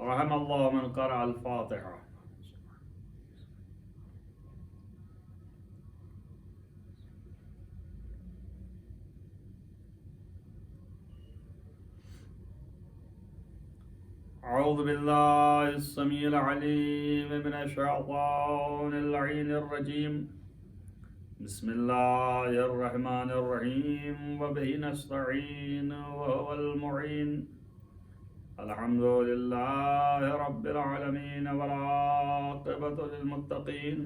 رحم اللہ من قرأ الفاتحہ. اعوذ باللہ السمیع العلیم من الشیطان اللعین الرجیم. بسم اللہ الرحمن الرحیم وبہ نستعین وهو المعین. الحمد للہ رب العالمین والعاقبۃ للمتقین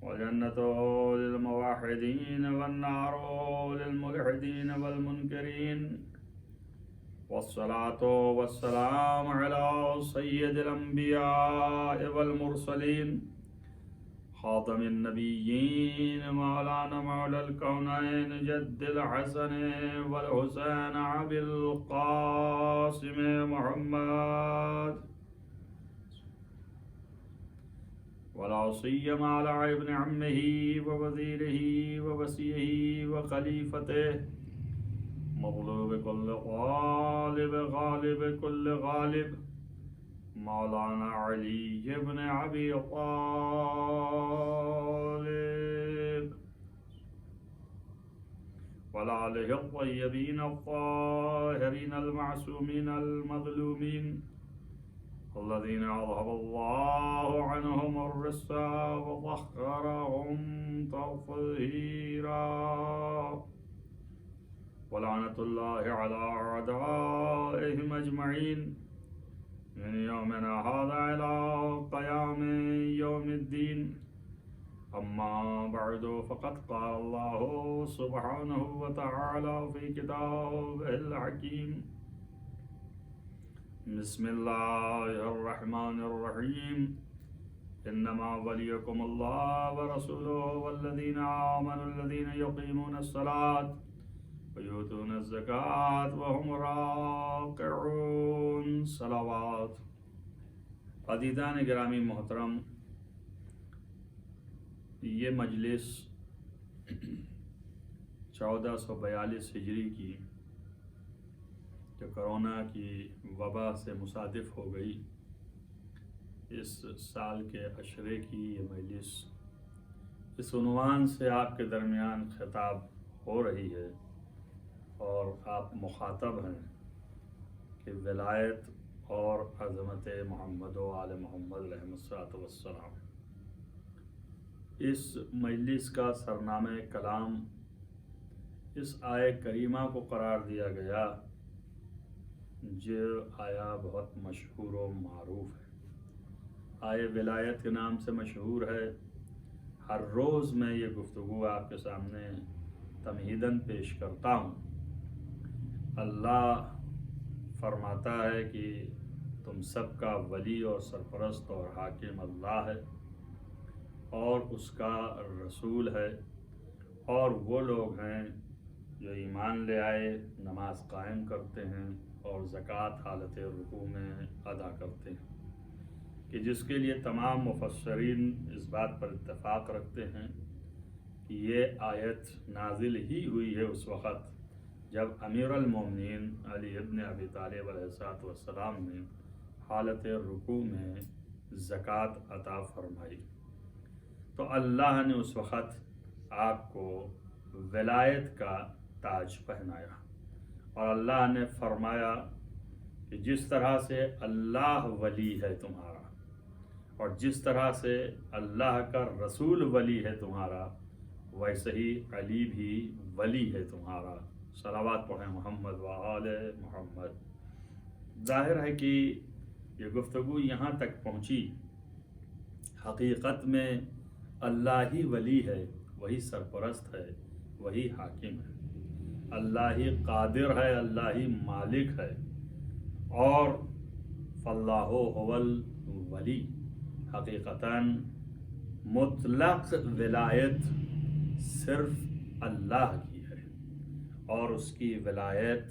والجنۃ للموحدین والنار للملحدین والمنکرین والصلاة والسلام على سید الانبیاء والمرسلین خاتم النبیین مولانا مولا الکونین جد الحسن والحسین ابی القاسم محمد ولا سیما علی ابن عمہ ووزیرہ ووصیہ وخلیفتہ مغلوب کل غالب غالب کل غالب مولانا علی ابن ابی طالب وآلہ الطیبین الطاہرین المعصومین المظلومین الذین اذهب اللہ عنہم الرجس وطہرہم تطہیرا. ولعنة الله على أعدائهم أجمعين من يومنا هذا إلى قيام يوم الدين. أما بعد فقد قال الله سبحانه وتعالى في كتابه الحكيم. بسم الله الرحمن الرحيم. إنما وليكم الله ورسوله والذين آمنوا الذين يقيمون الصلاة ويؤتون الزکاة وهم راکعون. صلوات. عزیزان گرامی محترم، یہ مجلس 1442 ہجری کی جو کرونا کی وبا سے مصادف ہو گئی، اس سال کے عشرے کی یہ مجلس اس عنوان سے آپ کے درمیان خطاب ہو رہی ہے اور آپ مخاطب ہیں کہ ولایت اور عظمت محمد و آل محمد علیہ السلام. اس مجلس کا سرنامہ کلام اس آیہ کریمہ کو قرار دیا گیا جو آیا بہت مشہور و معروف ہے. آیہ ولایت کے نام سے مشہور ہے. ہر روز میں یہ گفتگو آپ کے سامنے تمہیداً پیش کرتا ہوں. اللہ فرماتا ہے کہ تم سب کا ولی اور سرپرست اور حاکم اللہ ہے اور اس کا رسول ہے، اور وہ لوگ ہیں جو ایمان لے آئے، نماز قائم کرتے ہیں اور زکوٰۃ حالت رکوع میں ادا کرتے ہیں، کہ جس کے لیے تمام مفسرین اس بات پر اتفاق رکھتے ہیں کہ یہ آیت نازل ہی ہوئی ہے اس وقت جب امیر المومنین علی ابن ابی طالب علیہ السلام نے حالت رکوع میں زکوٰۃ عطا فرمائی. تو اللہ نے اس وقت آپ کو ولایت کا تاج پہنایا اور اللہ نے فرمایا کہ جس طرح سے اللہ ولی ہے تمہارا اور جس طرح سے اللہ کا رسول ولی ہے تمہارا، ویسے ہی علی بھی ولی ہے تمہارا. صلوات پڑھیں محمد و آل محمد. ظاہر ہے کہ یہ گفتگو یہاں تک پہنچی. حقیقت میں اللہ ہی ولی ہے، وہی سرپرست ہے، وہی حاکم ہے. اللہ ہی قادر ہے، اللہ ہی مالک ہے. اور فاللہ هو الولی. حقیقتاً مطلق ولایت صرف اللہ کی اور اس کی ولایت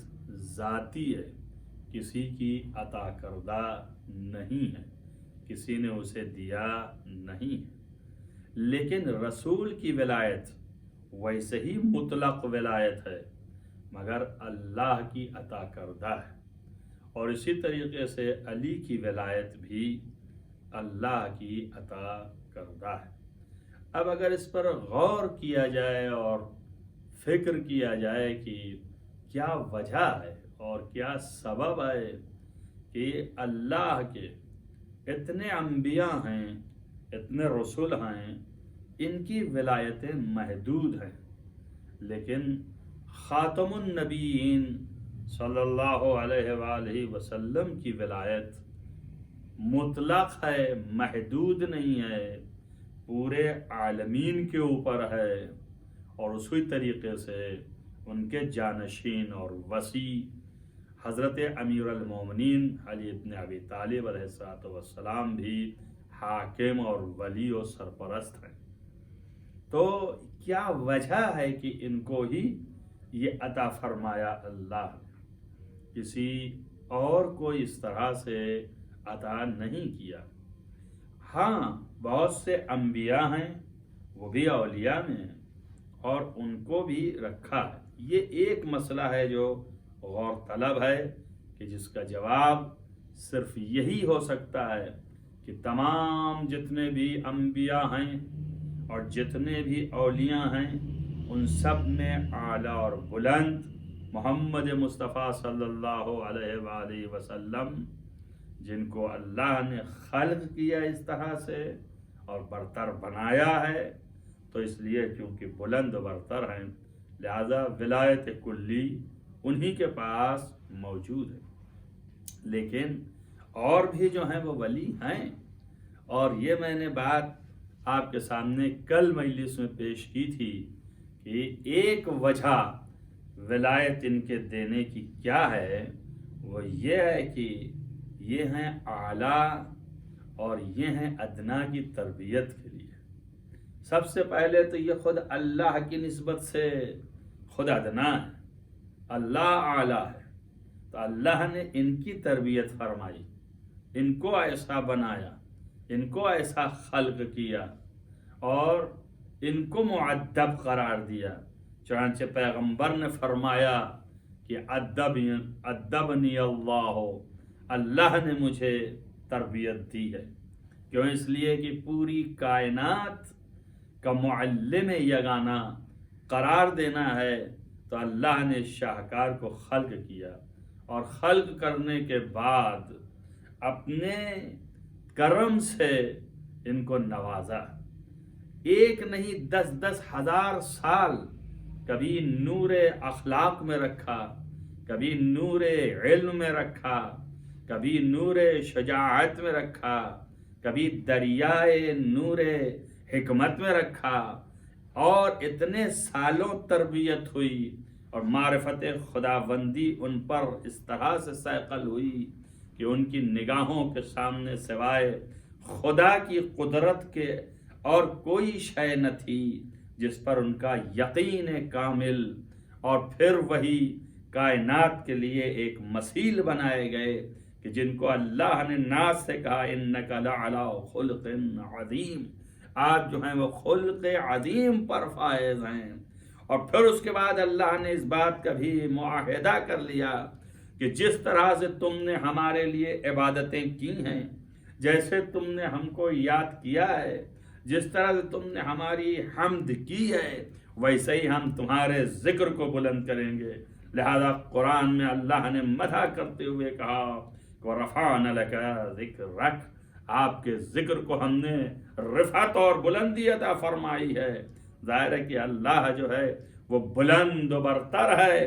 ذاتی ہے، کسی کی عطا کردہ نہیں ہے، کسی نے اسے دیا نہیں ہے. لیکن رسول کی ولایت ویسے ہی مطلق ولایت ہے مگر اللہ کی عطا کردہ ہے، اور اسی طریقے سے علی کی ولایت بھی اللہ کی عطا کردہ ہے۔ اب اگر اس پر غور کیا جائے اور فکر کیا جائے کہ کیا وجہ ہے اور کیا سبب ہے کہ اللہ کے اتنے انبیاء ہیں، اتنے رسول ہیں، ان کی ولایتیں محدود ہیں، لیکن خاتم النبیین صلی اللہ علیہ وآلہ وسلم کی ولایت مطلق ہے، محدود نہیں ہے، پورے عالمین کے اوپر ہے، اور اسی طریقے سے ان کے جانشین اور وسیع حضرت امیر المومنین علی ابن ابی طالب علیہ السلام بھی حاکم اور ولی و سرپرست ہیں۔ تو کیا وجہ ہے کہ ان کو ہی یہ عطا فرمایا اللہ نے، کسی اور کو اس طرح سے عطا نہیں کیا؟ ہاں، بہت سے انبیاء ہیں، وہ بھی اولیاء میں ہیں، اور ان کو بھی رکھا ہے۔ یہ ایک مسئلہ ہے جو غور طلب ہے، کہ جس کا جواب صرف یہی ہو سکتا ہے کہ تمام جتنے بھی انبیاء ہیں اور جتنے بھی اولیاء ہیں، ان سب میں اعلیٰ اور بلند محمد مصطفیٰ صلی اللہ علیہ وآلہ وسلم، جن کو اللہ نے خلق کیا اس طرح سے اور برتر بنایا ہے، تو اس لیے کیونکہ بلند برتر ہیں، لہذا ولایت کلی انہی کے پاس موجود ہے۔ لیکن اور بھی جو ہیں وہ ولی ہیں، اور یہ میں نے بات آپ کے سامنے کل مجلس میں پیش کی تھی کہ ایک وجہ ولایت ان کے دینے کی کیا ہے، وہ یہ ہے کہ یہ ہیں اعلیٰ اور یہ ہیں ادنا کی تربیت کے لیے۔ سب سے پہلے تو یہ خود اللہ کی نسبت سے خود ادنا ہے، اللہ اعلیٰ ہے، تو اللہ نے ان کی تربیت فرمائی، ان کو ایسا بنایا، ان کو ایسا خلق کیا اور ان کو معدب قرار دیا۔ چنانچہ پیغمبر نے فرمایا کہ ادبنی اللہ، اللہ نے مجھے تربیت دی ہے۔ کیوں؟ اس لیے کہ پوری کائنات کا معلم یگانہ قرار دینا ہے، تو اللہ نے شاہکار کو خلق کیا، اور خلق کرنے کے بعد اپنے کرم سے ان کو نوازا۔ ایک نہیں 10,000 ہزار سال کبھی نور اخلاق میں رکھا، کبھی نور علم میں رکھا، کبھی نور شجاعت میں رکھا، کبھی دریائے نور حکمت میں رکھا، اور اتنے سالوں تربیت ہوئی اور معرفت خداوندی ان پر اس طرح سے صقل ہوئی کہ ان کی نگاہوں کے سامنے سوائے خدا کی قدرت کے اور کوئی شے نہ تھی جس پر ان کا یقین کامل، اور پھر وہی کائنات کے لیے ایک مثیل بنائے گئے کہ جن کو اللہ نے ناز سے کہا انک لعلی خلق عظیم، آپ جو ہیں وہ خلق عظیم پر فائز ہیں۔ اور پھر اس کے بعد اللہ نے اس بات کا بھی معاہدہ کر لیا کہ جس طرح سے تم نے ہمارے لیے عبادتیں کی ہیں، جیسے تم نے ہم کو یاد کیا ہے، جس طرح سے تم نے ہماری حمد کی ہے، ویسے ہی ہم تمہارے ذکر کو بلند کریں گے۔ لہذا قرآن میں اللہ نے مدح کرتے ہوئے کہا وَرَفَعْنَا لَكَ ذِكْرَكَ، آپ کے ذکر کو ہم نے رفعت اور بلندی عطا فرمائی ہے۔ ظاہر ہے کہ اللہ جو ہے وہ بلند و برتر ہے،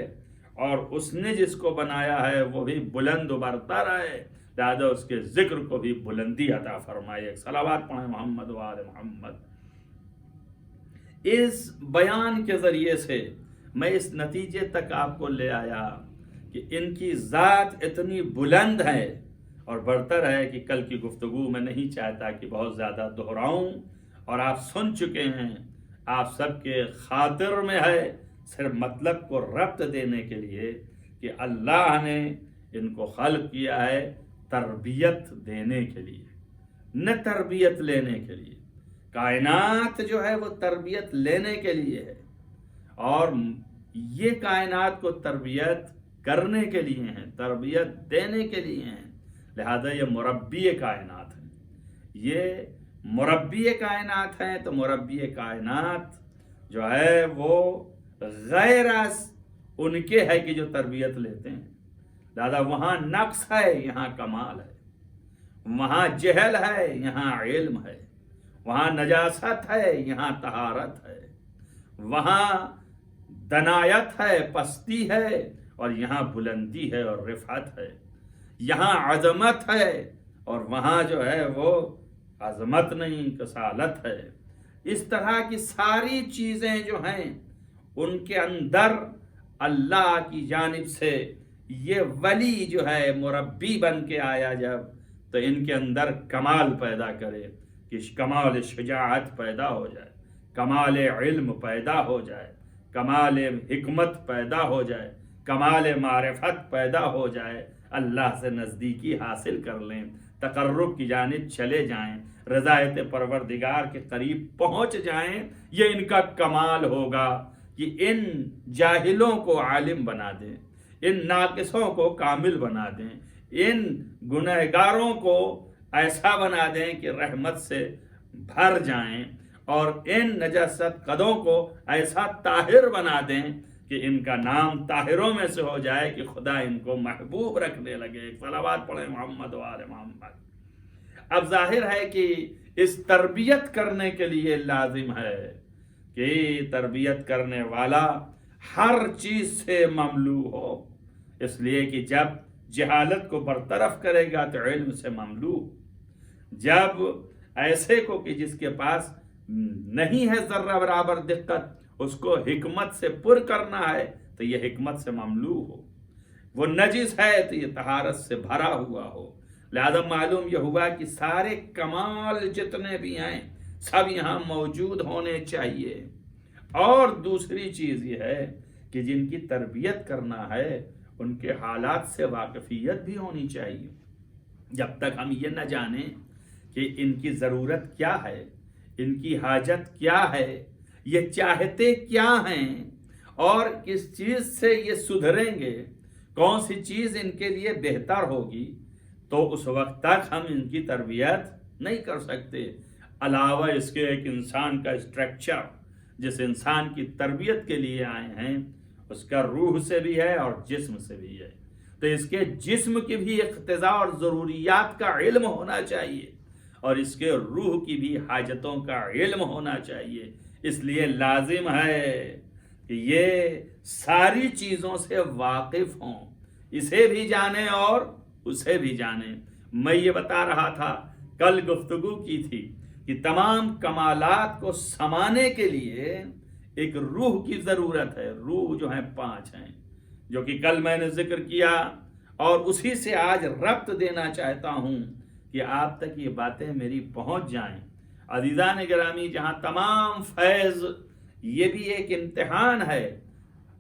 اور اس نے جس کو بنایا ہے وہ بھی بلند و برتر ہے، لہذا اس کے ذکر کو بھی بلندی عطا فرمائے۔ ایک صلوات پڑھیں محمد و آل محمد۔ اس بیان کے ذریعے سے میں اس نتیجے تک آپ کو لے آیا کہ ان کی ذات اتنی بلند ہے اور برتر ہے کہ کل کی گفتگو میں نہیں چاہتا کہ بہت زیادہ دہراؤں، اور آپ سن چکے ہیں، آپ سب کے خاطر میں ہے، صرف مطلب کو ربط دینے کے لیے کہ اللہ نے ان کو خلق کیا ہے تربیت دینے کے لیے، نہ تربیت لینے کے لیے۔ کائنات جو ہے وہ تربیت لینے کے لیے ہے، اور یہ کائنات کو تربیت کرنے کے لیے ہیں، تربیت دینے کے لیے ہیں، لہذا یہ مربی کائنات ہیں۔ یہ مربی کائنات ہیں تو مربی کائنات جو ہے وہ غیر از ان کے ہے کہ جو تربیت لیتے ہیں، لہذا وہاں نقص ہے، یہاں کمال ہے، وہاں جہل ہے، یہاں علم ہے، وہاں نجاست ہے، یہاں طہارت ہے، وہاں دنایت ہے، پستی ہے، اور یہاں بلندی ہے اور رفعت ہے، یہاں عظمت ہے اور وہاں جو ہے وہ عظمت نہیں، کسالت ہے۔ اس طرح کی ساری چیزیں جو ہیں ان کے اندر اللہ کی جانب سے یہ ولی جو ہے مربی بن کے آیا جب، تو ان کے اندر کمال پیدا کرے کہ کمال شجاعت پیدا ہو جائے، کمال علم پیدا ہو جائے، کمال حکمت پیدا ہو جائے، کمال معرفت پیدا ہو جائے، اللہ سے نزدیکی حاصل کر لیں، تقرب کی جانب چلے جائیں، رضایت پروردگار کے قریب پہنچ جائیں۔ یہ ان کا کمال ہوگا کہ ان جاہلوں کو عالم بنا دیں، ان ناقصوں کو کامل بنا دیں، ان گنہگاروں کو ایسا بنا دیں کہ رحمت سے بھر جائیں، اور ان نجست قدوں کو ایسا طاہر بنا دیں کہ ان کا نام طاہروں میں سے ہو جائے کہ خدا ان کو محبوب رکھنے لگے۔ ایک صلوات پڑھیں محمد و آل محمد۔ اب ظاہر ہے کہ اس تربیت کرنے کے لیے لازم ہے کہ تربیت کرنے والا ہر چیز سے مملو ہو، اس لیے کہ جب جہالت کو برطرف کرے گا تو علم سے مملو، جب ایسے کو کہ جس کے پاس نہیں ہے ذرہ برابر دقت، اس کو حکمت سے پر کرنا ہے تو یہ حکمت سے مملو ہو، وہ نجس ہے تو یہ طہارت سے بھرا ہوا ہو۔ لہذا معلوم یہ ہوا کہ سارے کمال جتنے بھی ہیں سب یہاں موجود ہونے چاہیے۔ اور دوسری چیز یہ ہے کہ جن کی تربیت کرنا ہے ان کے حالات سے واقفیت بھی ہونی چاہیے۔ جب تک ہم یہ نہ جانیں کہ ان کی ضرورت کیا ہے، ان کی حاجت کیا ہے، یہ چاہتے کیا ہیں، اور کس چیز سے یہ سدھریں گے، کون سی چیز ان کے لیے بہتر ہوگی، تو اس وقت تک ہم ان کی تربیت نہیں کر سکتے۔ علاوہ اس کے ایک انسان کا اسٹرکچر، جس انسان کی تربیت کے لیے آئے ہیں، اس کا روح سے بھی ہے اور جسم سے بھی ہے، تو اس کے جسم کی بھی اقتضاء اور ضروریات کا علم ہونا چاہیے، اور اس کے روح کی بھی حاجتوں کا علم ہونا چاہیے۔ اس لیے لازم ہے کہ یہ ساری چیزوں سے واقف ہوں، اسے بھی جانیں اور اسے بھی جانیں۔ میں یہ بتا رہا تھا، کل گفتگو کی تھی کہ تمام کمالات کو سمانے کے لیے ایک روح کی ضرورت ہے۔ روح جو ہیں 5 ہیں، جو کہ کل میں نے ذکر کیا، اور اسی سے آج ربط دینا چاہتا ہوں کہ آپ تک یہ باتیں میری پہنچ جائیں۔ عزیزان گرامی، جہاں تمام فیض، یہ بھی ایک امتحان ہے،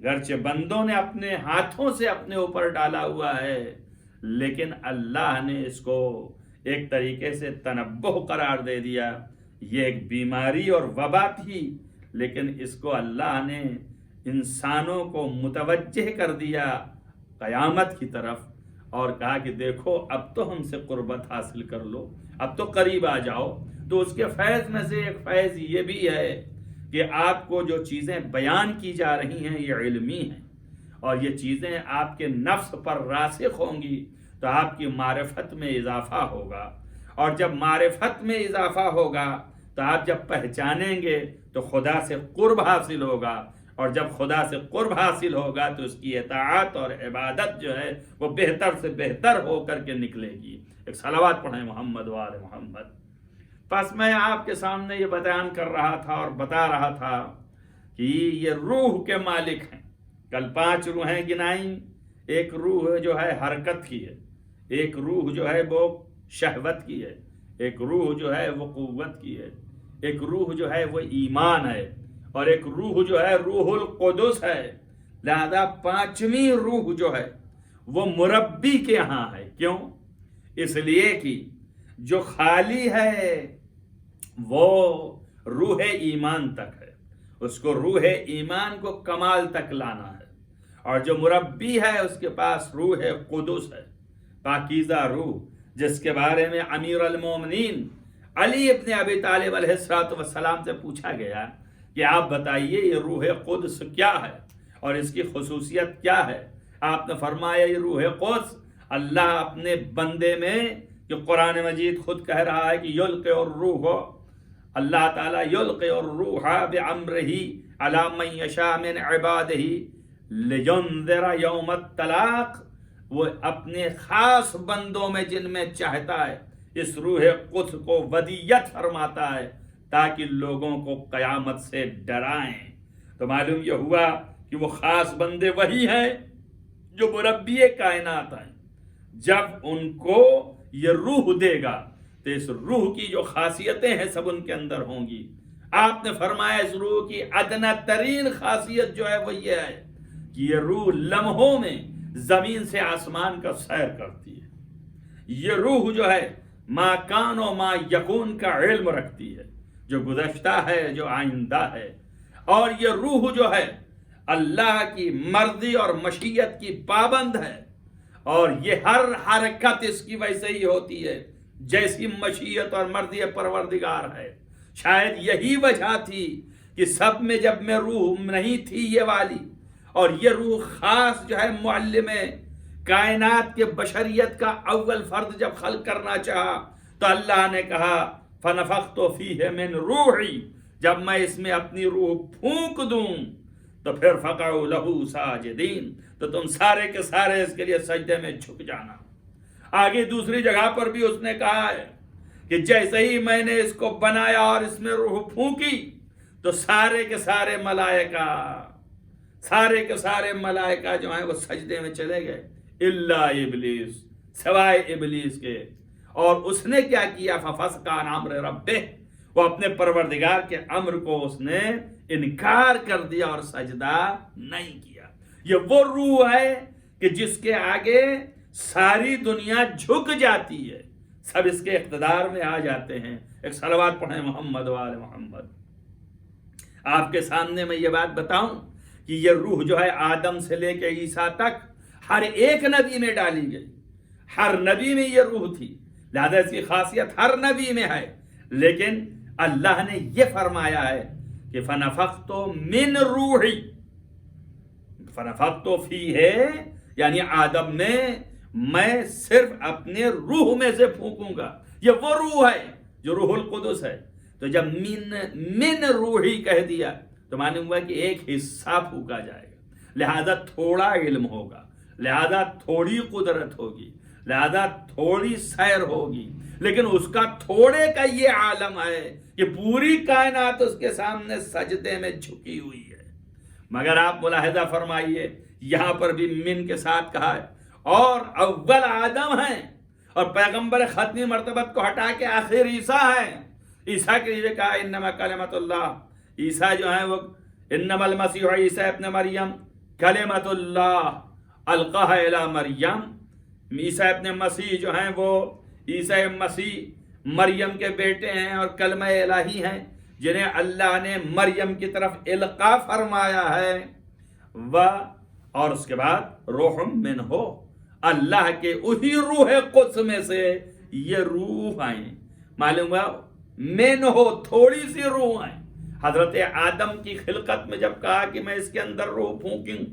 گرچہ بندوں نے اپنے ہاتھوں سے اپنے اوپر ڈالا ہوا ہے، لیکن اللہ نے اس کو ایک طریقے سے تنبہ قرار دے دیا۔ یہ ایک بیماری اور وبا تھی، لیکن اس کو اللہ نے انسانوں کو متوجہ کر دیا قیامت کی طرف، اور کہا کہ دیکھو اب تو ہم سے قربت حاصل کر لو، اب تو قریب آ جاؤ۔ تو اس کے فیض میں سے ایک فیض یہ بھی ہے کہ آپ کو جو چیزیں بیان کی جا رہی ہیں یہ علمی ہیں، اور یہ چیزیں آپ کے نفس پر راسخ ہوں گی تو آپ کی معرفت میں اضافہ ہوگا، اور جب معرفت میں اضافہ ہوگا تو آپ جب پہچانیں گے تو خدا سے قرب حاصل ہوگا، اور جب خدا سے قرب حاصل ہوگا تو اس کی اطاعت اور عبادت جو ہے وہ بہتر سے بہتر ہو کر کے نکلے گی۔ ایک صلوات پڑھیں محمد و آل محمد۔ پس میں آپ کے سامنے یہ بیان کر رہا تھا اور بتا رہا تھا کہ یہ روح کے مالک ہیں۔ کل 5 روحیں گنائیں۔ ایک روح جو ہے حرکت کی ہے، ایک روح جو ہے وہ شہوت کی ہے، ایک روح جو ہے وہ قوت کی ہے، ایک روح جو ہے وہ ایمان ہے، اور ایک روح جو ہے روح القدس ہے۔ لہذا 5ویں روح جو ہے وہ مربی کے ہاں ہے۔ کیوں؟ اس لیے کہ جو خالی ہے وہ روح ایمان تک ہے، اس کو روح ایمان کو کمال تک لانا ہے، اور جو مربی ہے اس کے پاس روح قدس ہے، پاکیزہ روح، جس کے بارے میں امیر المومنین علی ابن ابی طالب علیہ السلام سے پوچھا گیا کہ آپ بتائیے یہ روح قدس کیا ہے اور اس کی خصوصیت کیا ہے؟ آپ نے فرمایا یہ روح قدس اللہ اپنے بندے میں، جو قرآن مجید خود کہہ رہا ہے کہ یلقی الروح، اللہ تعالیٰ یلقی الروح بامرہ علی من یشاء من عبادہ لینذر یوم الطلاق، وہ اپنے خاص بندوں میں جن میں چاہتا ہے اس روح قدس کو ودیت فرماتا ہے تاکہ لوگوں کو قیامت سے ڈرائیں۔ تو معلوم یہ ہوا کہ وہ خاص بندے وہی ہیں جو مربی کائنات ہیں۔ جب ان کو یہ روح دے گا تو اس روح کی جو خاصیتیں ہیں سب ان کے اندر ہوں گی۔ آپ نے فرمایا اس روح کی ادنا ترین خاصیت جو ہے وہ یہ ہے کہ یہ روح لمحوں میں زمین سے آسمان کا سیر کرتی ہے۔ یہ روح جو ہے ما کان و ما یکون کا علم رکھتی ہے، جو گزشتہ ہے، جو آئندہ ہے۔ اور یہ روح جو ہے اللہ کی مرضی اور مشیت کی پابند ہے، اور یہ ہر حرکت اس کی ویسے ہی ہوتی ہے جیسی مشیت اور مرضی پروردگار ہے۔ شاید یہی وجہ تھی کہ سب میں جب میں روح نہیں تھی یہ والی، اور یہ روح خاص جو ہے معلم کائنات کے بشریت کا اول فرد جب خلق کرنا چاہا تو اللہ نے کہا فنفخت فیہ من روحی، جب میں اس میں اپنی روح پھونک دوں تو پھر فقعوا لہ ساجدین، تو تم سارے کے سارے اس کے لیے سجدے میں جھک جانا۔ آگے دوسری جگہ پر بھی اس نے کہا ہے کہ جیسے ہی میں نے اس کو بنایا اور اس میں روح پھونکی تو سارے کے سارے ملائکہ جو ہیں وہ سجدے میں چلے گئے، الا ابلیس، سوائے ابلیس کے۔ اور اس نے کیا کیا؟ ففسق عن امر ربہ، وہ اپنے پروردگار کے امر کو اس نے انکار کر دیا اور سجدہ نہیں کیا۔ یہ وہ روح ہے کہ جس کے آگے ساری دنیا جھک جاتی ہے، سب اس کے اقتدار میں آ جاتے ہیں۔ ایک صلوات پڑھیں محمد وآل محمد۔ آپ کے سامنے میں یہ بات بتاؤں کہ یہ روح جو ہے آدم سے لے کے عیسیٰ تک ہر ایک نبی میں ڈالی گئی، ہر نبی میں یہ روح تھی، لہذا اس کی خاصیت ہر نبی میں ہے۔ لیکن اللہ نے یہ فرمایا ہے کہ فنفخت من روحی، فنفخت فیہ یعنی آدم میں صرف اپنے روح میں سے پھونکوں گا۔ یہ وہ روح ہے جو روح القدس ہے۔ تو جب من روحی کہہ دیا تو معلوم ہوا کہ ایک حصہ پھونکا جائے گا، لہذا تھوڑا علم ہوگا، لہذا تھوڑی قدرت ہوگی، لہذا تھوڑی سیر ہوگی، لیکن اس کا تھوڑے کا یہ عالم ہے کہ پوری کائنات اس کے سامنے سجدے میں جھکی ہوئی ہے۔ مگر آپ ملاحظہ فرمائیے یہاں پر بھی من کے ساتھ کہا ہے، اور اول آدم ہیں، اور پیغمبر ختمی مرتبت کو ہٹا کے آخر عیسیٰ ہیں۔ عیسیٰ کے لیے کہا انما کلمۃ اللہ، عیسیٰ جو ہیں وہ انما المسیح عیسیٰ ابن مریم کلمۃ اللہ القاہ الی مریم، عیسیٰ ابن مسیح جو ہیں وہ عیسیٰ مسیح مریم کے بیٹے ہیں اور کلمہ الہی ہیں جنہیں اللہ نے مریم کی طرف القاء فرمایا ہے۔ اور اس کے بعد روح منہ، اللہ کے اسی روح قدس میں سے یہ روح آئیں۔ معلوم ہوا منہ تھوڑی سی روح آئیں۔ حضرت آدم کی خلقت میں جب کہا کہ میں اس کے اندر روح پھونکوں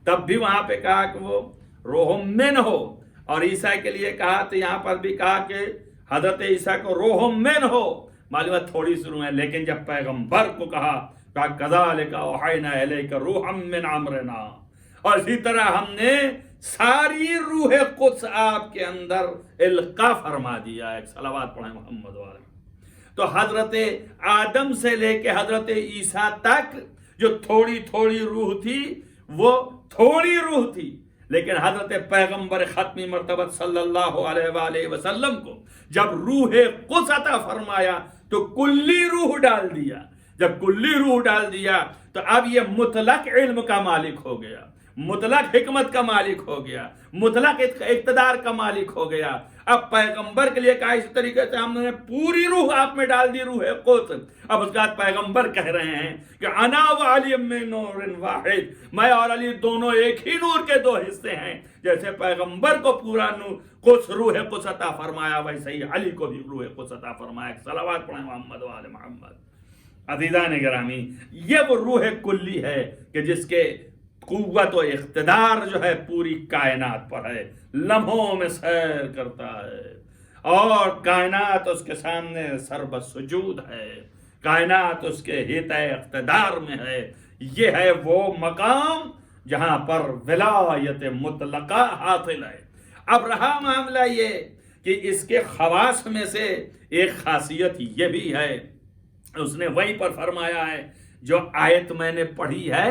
تب بھی وہاں پہ کہا کہ وہ روح منہ، اور عیسیٰ کے لیے کہا تو یہاں پر بھی کہا کہ حضرت عیسیٰ کو روح منہ، معلوم ہے تھوڑی سی روح ہے۔ لیکن جب پیغمبر کو کہا کذالک اوحینا الیک روحا من امرنا، اور اسی طرح ہم نے ساری روح قدس آپ کے اندر القاء فرما دیا ہے۔ ایک صلوات پڑھیں محمد والے۔ تو حضرت آدم سے لے کے حضرت عیسیٰ تک جو تھوڑی تھوڑی روح تھی وہ تھوڑی روح تھی، لیکن حضرت پیغمبر ختمی مرتبت صلی اللہ علیہ وآلہ وسلم کو جب روح قدس عطا فرمایا تو کلی روح ڈال دیا۔ جب کلی روح ڈال دیا تو اب یہ مطلق علم کا مالک ہو گیا، مطلق حکمت کا مالک ہو گیا، مطلق اقتدار کا مالک ہو گیا۔ اب پیغمبر کے لیے کہا اسی طریقے سے ہم نے پوری روح آپ میں ڈال دی، روح قدس۔ اب اس کے بعد پیغمبر کہہ رہے ہیں کہ انا و علی من نور واحد، میں اور علی دونوں ایک ہی نور کے دو حصے ہیں۔ جیسے پیغمبر کو پورا نور قدس روح قدس عطا فرمایا، ویسے ہی علی کو بھی روح قدس عطا فرمایا۔ صلوات پڑھیں محمد و آل محمد۔ عزیزان گرامی، یہ وہ روح کلی ہے کہ جس کے قوت و اقتدار جو ہے پوری کائنات پر ہے، لمحوں میں سیر کرتا ہے، اور کائنات اس کے سامنے سرب سجود ہے، کائنات اس کے ہیت اقتدار میں ہے۔ یہ ہے وہ مقام جہاں پر ولایت مطلقہ حاصل ہے۔ اب رہا معاملہ یہ کہ اس کے خواص میں سے ایک خاصیت یہ بھی ہے، اس نے وہیں پر فرمایا ہے، جو آیت میں نے پڑھی ہے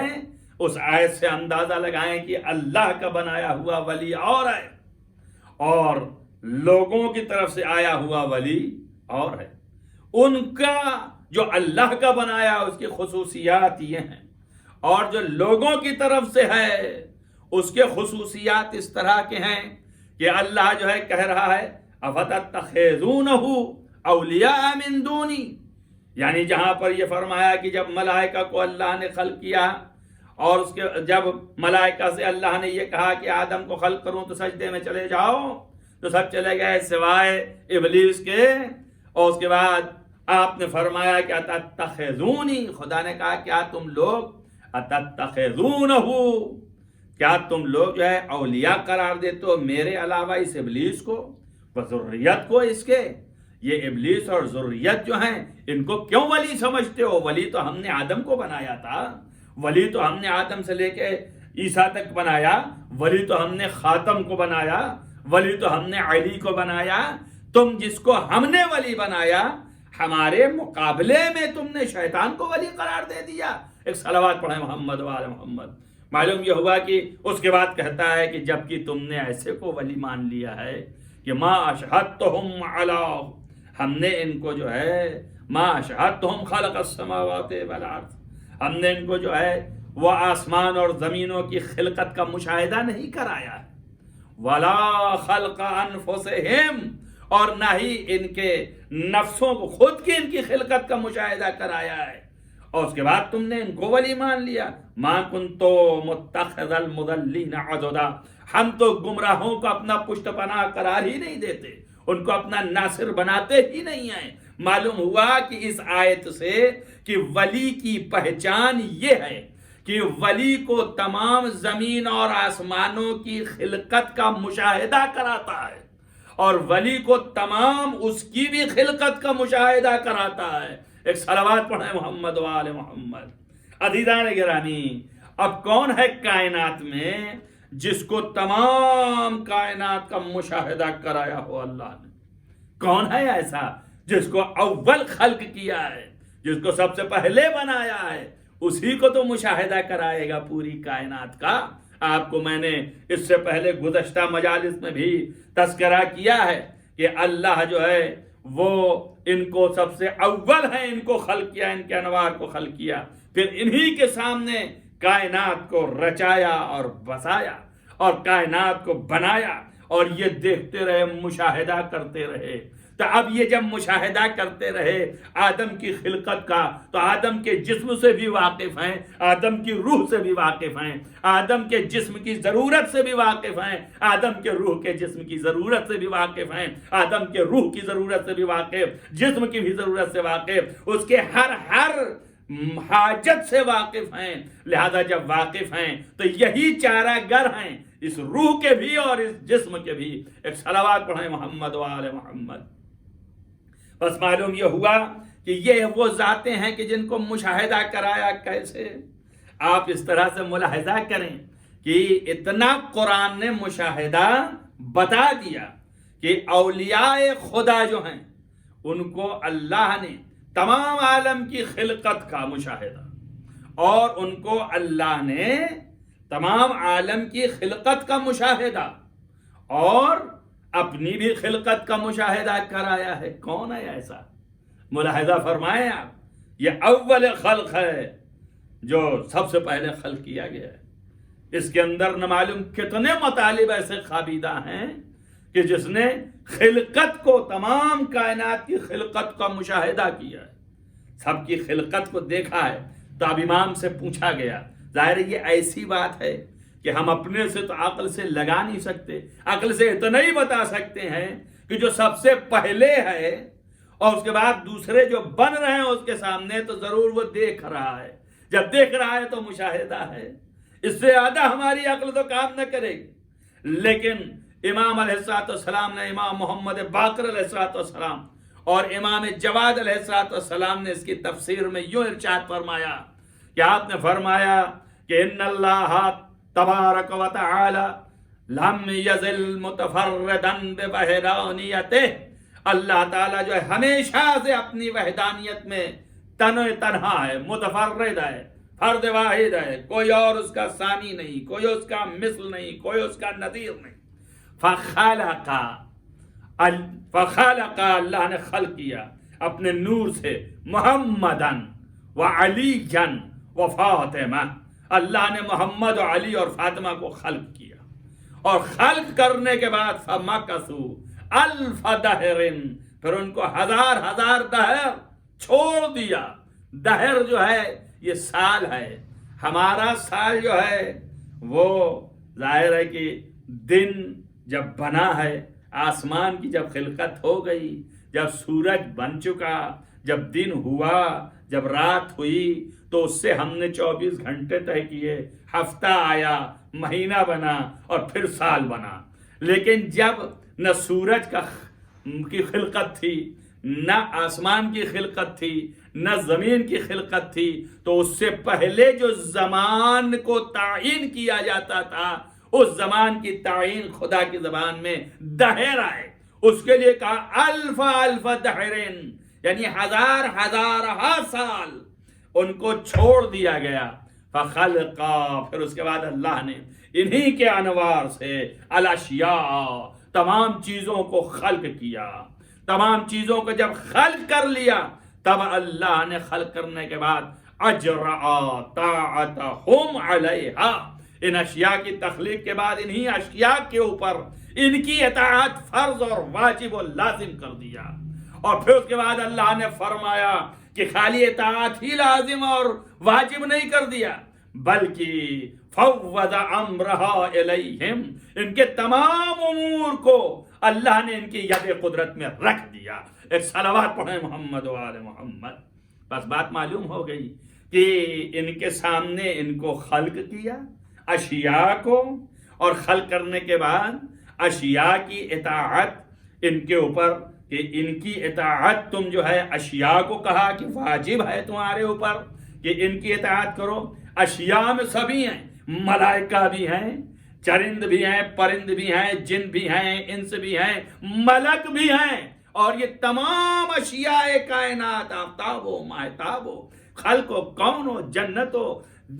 اس آیت سے اندازہ لگائیں کہ اللہ کا بنایا ہوا ولی اور ہے، اور لوگوں کی طرف سے آیا ہوا ولی اور ہے۔ ان کا جو اللہ کا بنایا اس کی خصوصیات یہ ہیں، اور جو لوگوں کی طرف سے ہے اس کے خصوصیات اس طرح کے ہیں کہ اللہ جو ہے کہہ رہا ہے اَفَتَتَّخِذُونَهُ أَوْلِيَاءَ مِن دُونِي، یعنی جہاں پر یہ فرمایا کہ جب ملائکہ کو اللہ نے خلق کیا، اور اس کے جب ملائکہ سے اللہ نے یہ کہا کہ آدم کو خلق کروں تو سجدے میں چلے جاؤ، تو سب چلے گئے سوائے ابلیس کے، اور اس کے بعد آپ نے فرمایا کہ اتتخذونی، خدا نے کہا کیا تم لوگ اتتخذونہ، کیا تم لوگ جو ہے اولیاء قرار دیتے ہو میرے علاوہ اس ابلیس کو و ذریت کو اس کے؟ یہ ابلیس اور ذریت جو ہیں ان کو کیوں ولی سمجھتے ہو؟ ولی تو ہم نے آدم کو بنایا تھا، ولی تو ہم نے آدم سے لے کے عیسیٰ تک بنایا، ولی تو ہم نے خاتم کو بنایا، ولی تو ہم نے علی کو بنایا۔ تم جس کو ہم نے ولی بنایا، ہمارے مقابلے میں تم نے شیطان کو ولی قرار دے دیا۔ ایک صلوات پڑھیں محمد و آل محمد۔ معلوم یہ ہوا کہ اس کے بعد کہتا ہے کہ جبکہ تم نے ایسے کو ولی مان لیا ہے کہ ما اشہدتہم علی، ہم نے ان کو جو ہے ما اشہدتہم خلق السماوات والارض، ہم نے ان کو جو ہے وہ آسمان اور زمینوں کی خلقت کا مشاہدہ نہیں کرایا ہے، ولا خلق انفسہم، اور نہ ہی ان کے نفسوں کو خود کی ان کی خلقت کا مشاہدہ کرایا ہے، اور اس کے بعد تم نے ان کو ولی مان لیا۔ ما کنتو متخذ المضلین عضدا، ہم تو گمراہوں کو اپنا پشت پناہ قرار ہی نہیں دیتے، ان کو اپنا ناصر بناتے ہی نہیں ہیں۔ معلوم ہوا کہ اس آیت سے کہ ولی کی پہچان یہ ہے کہ ولی کو تمام زمین اور آسمانوں کی خلقت کا مشاہدہ کراتا ہے، اور ولی کو تمام اس کی بھی خلقت کا مشاہدہ کراتا ہے۔ ایک صلوات پڑھیں محمد و آل محمد۔ عزیزان گرامی، اب کون ہے کائنات میں جس کو تمام کائنات کا مشاہدہ کرایا ہو اللہ نے؟ کون ہے ایسا جس کو اول خلق کیا ہے، جس کو سب سے پہلے بنایا ہے؟ اسی کو تو مشاہدہ کرائے گا پوری کائنات کا۔ آپ کو میں نے اس سے پہلے گزشتہ مجالس میں بھی تذکرہ کیا ہے کہ اللہ جو ہے وہ ان کو سب سے اول ہے، ان کو خلق کیا، ان کے انوار کو خلق کیا، پھر انہی کے سامنے کائنات کو رچایا اور بسایا اور کائنات کو بنایا، اور یہ دیکھتے رہے، مشاہدہ کرتے رہے۔ تو اب یہ جب مشاہدہ کرتے رہے آدم کی خلقت کا، تو آدم کے جسم سے بھی واقف ہیں، آدم کی روح سے بھی واقف ہیں، آدم کے جسم کی ضرورت سے بھی واقف ہیں، آدم کے روح کے جسم کی ضرورت سے بھی واقف ہیں، آدم کے روح کی ضرورت سے بھی واقف، جسم کی بھی ضرورت سے واقف، اس کے ہر حاجت سے واقف ہیں۔ لہذا جب واقف ہیں تو یہی چارہ گر ہیں، اس روح کے بھی اور اس جسم کے بھی۔ ایک صلوات پڑھیں محمد و آل محمد۔ بس معلوم یہ ہوا کہ یہ وہ ذاتیں ہیں کہ جن کو مشاہدہ کرایا کیسے؟ آپ اس طرح سے ملاحظہ کریں کہ اتنا قرآن نے مشاہدہ بتا دیا کہ اولیاء خدا جو ہیں ان کو اللہ نے تمام عالم کی خلقت کا مشاہدہ، اور ان کو اللہ نے تمام عالم کی خلقت کا مشاہدہ اور اپنی بھی خلقت کا مشاہدہ کرایا ہے۔ کون ہے ایسا؟ ملاحظہ فرمائیں آپ، یہ اول خلق ہے جو سب سے پہلے خلق کیا گیا ہے۔ اس کے اندر نہ معلوم کتنے مطالب ایسے خابیدہ ہیں کہ جس نے خلقت کو، تمام کائنات کی خلقت کا مشاہدہ کیا ہے، سب کی خلقت کو دیکھا ہے۔ تو اب امام سے پوچھا گیا، ظاہر ہے یہ ایسی بات ہے کہ ہم اپنے سے تو عقل سے لگا نہیں سکتے، عقل سے اتنا ہی بتا سکتے ہیں کہ جو سب سے پہلے ہے اور اس کے بعد دوسرے جو بن رہے ہیں اس کے سامنے، تو ضرور وہ دیکھ رہا ہے۔ جب دیکھ رہا ہے تو مشاہدہ ہے، اس سے زیادہ ہماری عقل تو کام نہ کرے گی۔ لیکن امام علیہ السلام نے، امام محمد باقر علیہ السلام اور امام جواد علیہ السلام نے اس کی تفسیر میں یوں ارشاد فرمایا کہ آپ نے فرمایا کہ ان اللہ تبارک و تعالی لم یزل متفردا بوحدانیتہ، اللہ تعالیٰ جو ہے ہمیشہ سے اپنی وحدانیت میں تنہا ہے، متفرد ہے، فرد واحد ہے، کوئی اور اس کا ثانی نہیں، کوئی اس کا مثل نہیں، کوئی اس کا نظیر نہیں۔ فخلق اللہ نے خلق کیا اپنے نور سے محمدن و علی و فاطمہ، اللہ نے محمد و علی اور فاطمہ کو خلق کیا، اور خلق کرنے کے بعد فمکثوا الف دہر، پھر ان کو ہزار دہر چھوڑ دیا۔ دہر جو ہے یہ سال ہے، ہمارا سال جو ہے وہ ظاہر ہے کہ دن جب بنا ہے، آسمان کی جب خلقت ہو گئی، جب سورج بن چکا، جب دن ہوا، جب رات ہوئی، تو اس سے ہم نے 24 گھنٹے طے کیے، ہفتہ آیا، مہینہ بنا اور پھر سال بنا۔ لیکن جب نہ سورج کی خلقت تھی، نہ آسمان کی خلقت تھی، نہ زمین کی خلقت تھی، تو اس سے پہلے جو زمان کو تعین کیا جاتا تھا، اس زمان کی تعین خدا کی زبان میں دہر آئے، اس کے لیے کہا الف دہرن، یعنی ہزارہ سال ان کو چھوڑ دیا گیا۔ فخلقا، پھر اس کے بعد اللہ نے انہی کے انوار سے الاشیاء، تمام چیزوں کو خلق کیا۔ تمام چیزوں کو جب خلق کر لیا، تب اللہ نے خلق کرنے کے بعد اجرا طاعتہم علیہا، ان اشیاء کی تخلیق کے بعد انہی اشیاء کے اوپر ان کی اطاعت فرض اور واجب و لازم کر دیا۔ اور پھر اس کے بعد اللہ نے فرمایا کہ خالی اطاعت ہی لازم اور واجب نہیں کر دیا، بلکہ فوض امرہا الیہم، ان کے تمام امور کو اللہ نے ان کی ید قدرت میں رکھ دیا۔ ایک صلوات پڑھیں محمد و آل محمد۔ بس بات معلوم ہو گئی کہ ان کے سامنے ان کو خلق کیا، اشیاء کو، اور خلق کرنے کے بعد اشیاء کی اطاعت ان کے اوپر، کہ ان کی اطاعت تم جو ہے اشیاء کو کہا کہ واجب ہے تمہارے اوپر کہ ان کی اطاعت کرو۔ اشیاء میں سبھی ہیں، ملائکہ بھی ہیں، چرند بھی ہیں، پرند بھی ہیں، جن بھی ہیں، انس بھی ہیں، ملک بھی ہیں، اور یہ تمام اشیاء کائنات، آفتاب و ماہتاب و خلق و کون و جنت و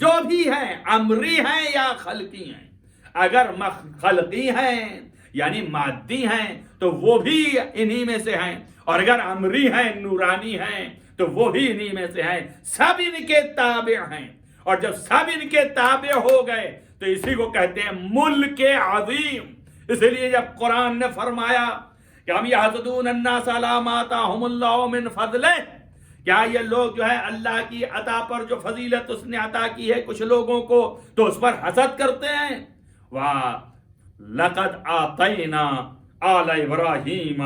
جو بھی ہیں، امری ہیں یا خلقی ہیں۔ اگر خلقی ہیں یعنی مادی ہیں تو وہ بھی انہی میں سے ہیں، اور اگر امری ہیں، نورانی ہیں، تو وہ بھی انہی میں سے ہیں، سب ان کے تابع ہیں۔ اور جب سب ان کے تابع ہو گئے تو اسی کو کہتے ہیں ملک عظیم۔ اس لیے جب قرآن نے فرمایا کہ ہم یحسدون الناس علی ما آتاہم اللہ من فضلہ، کیا یہ لوگ جو ہے اللہ کی عطا پر جو فضیلت اس نے عطا کی ہے کچھ لوگوں کو، تو اس پر حسد کرتے ہیں۔ وَلَقَدْ آتَيْنَا آلَ ابراہیم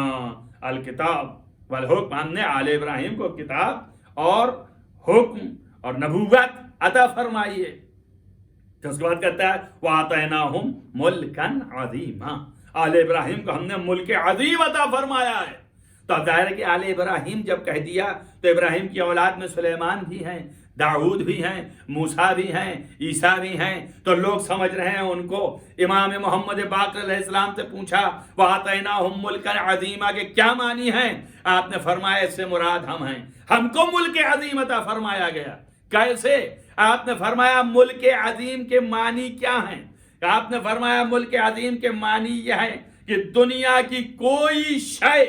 الکتاب والحکم، ہم نے آل ابراہیم کو کتاب اور حکم اور نبوت عطا فرمائی ہے۔ تو اس کے بعد کہتا ہے وَآتَيْنَاهُمْ مُلْكًا عَظِيمًا، آل ابراہیم کو ہم نے ملک عظیم عطا فرمایا ہے۔ تو اب ظاہر ہے کہ آل ابراہیم جب کہہ دیا تو ابراہیم کی اولاد میں سلیمان بھی ہیں، داؤد بھی ہیں، موسیٰ بھی ہیں، عیسیٰ بھی ہیں، تو لوگ سمجھ رہے ہیں ان کو۔ امام محمد باقر علیہ السلام سے پوچھا وَآتَيْنَاهُمْ مُلْكًا عَظِيمًا کے کیا معنی ہیں؟ آپ نے فرمایا اس سے مراد ہم ہیں، ہم کو ملک عظیم عطا فرمایا گیا۔ کیسے؟ آپ نے فرمایا ملک عظیم کے معنی کیا ہیں؟ آپ نے فرمایا ملک عظیم کے معنی یہ ہے کہ دنیا کی کوئی شے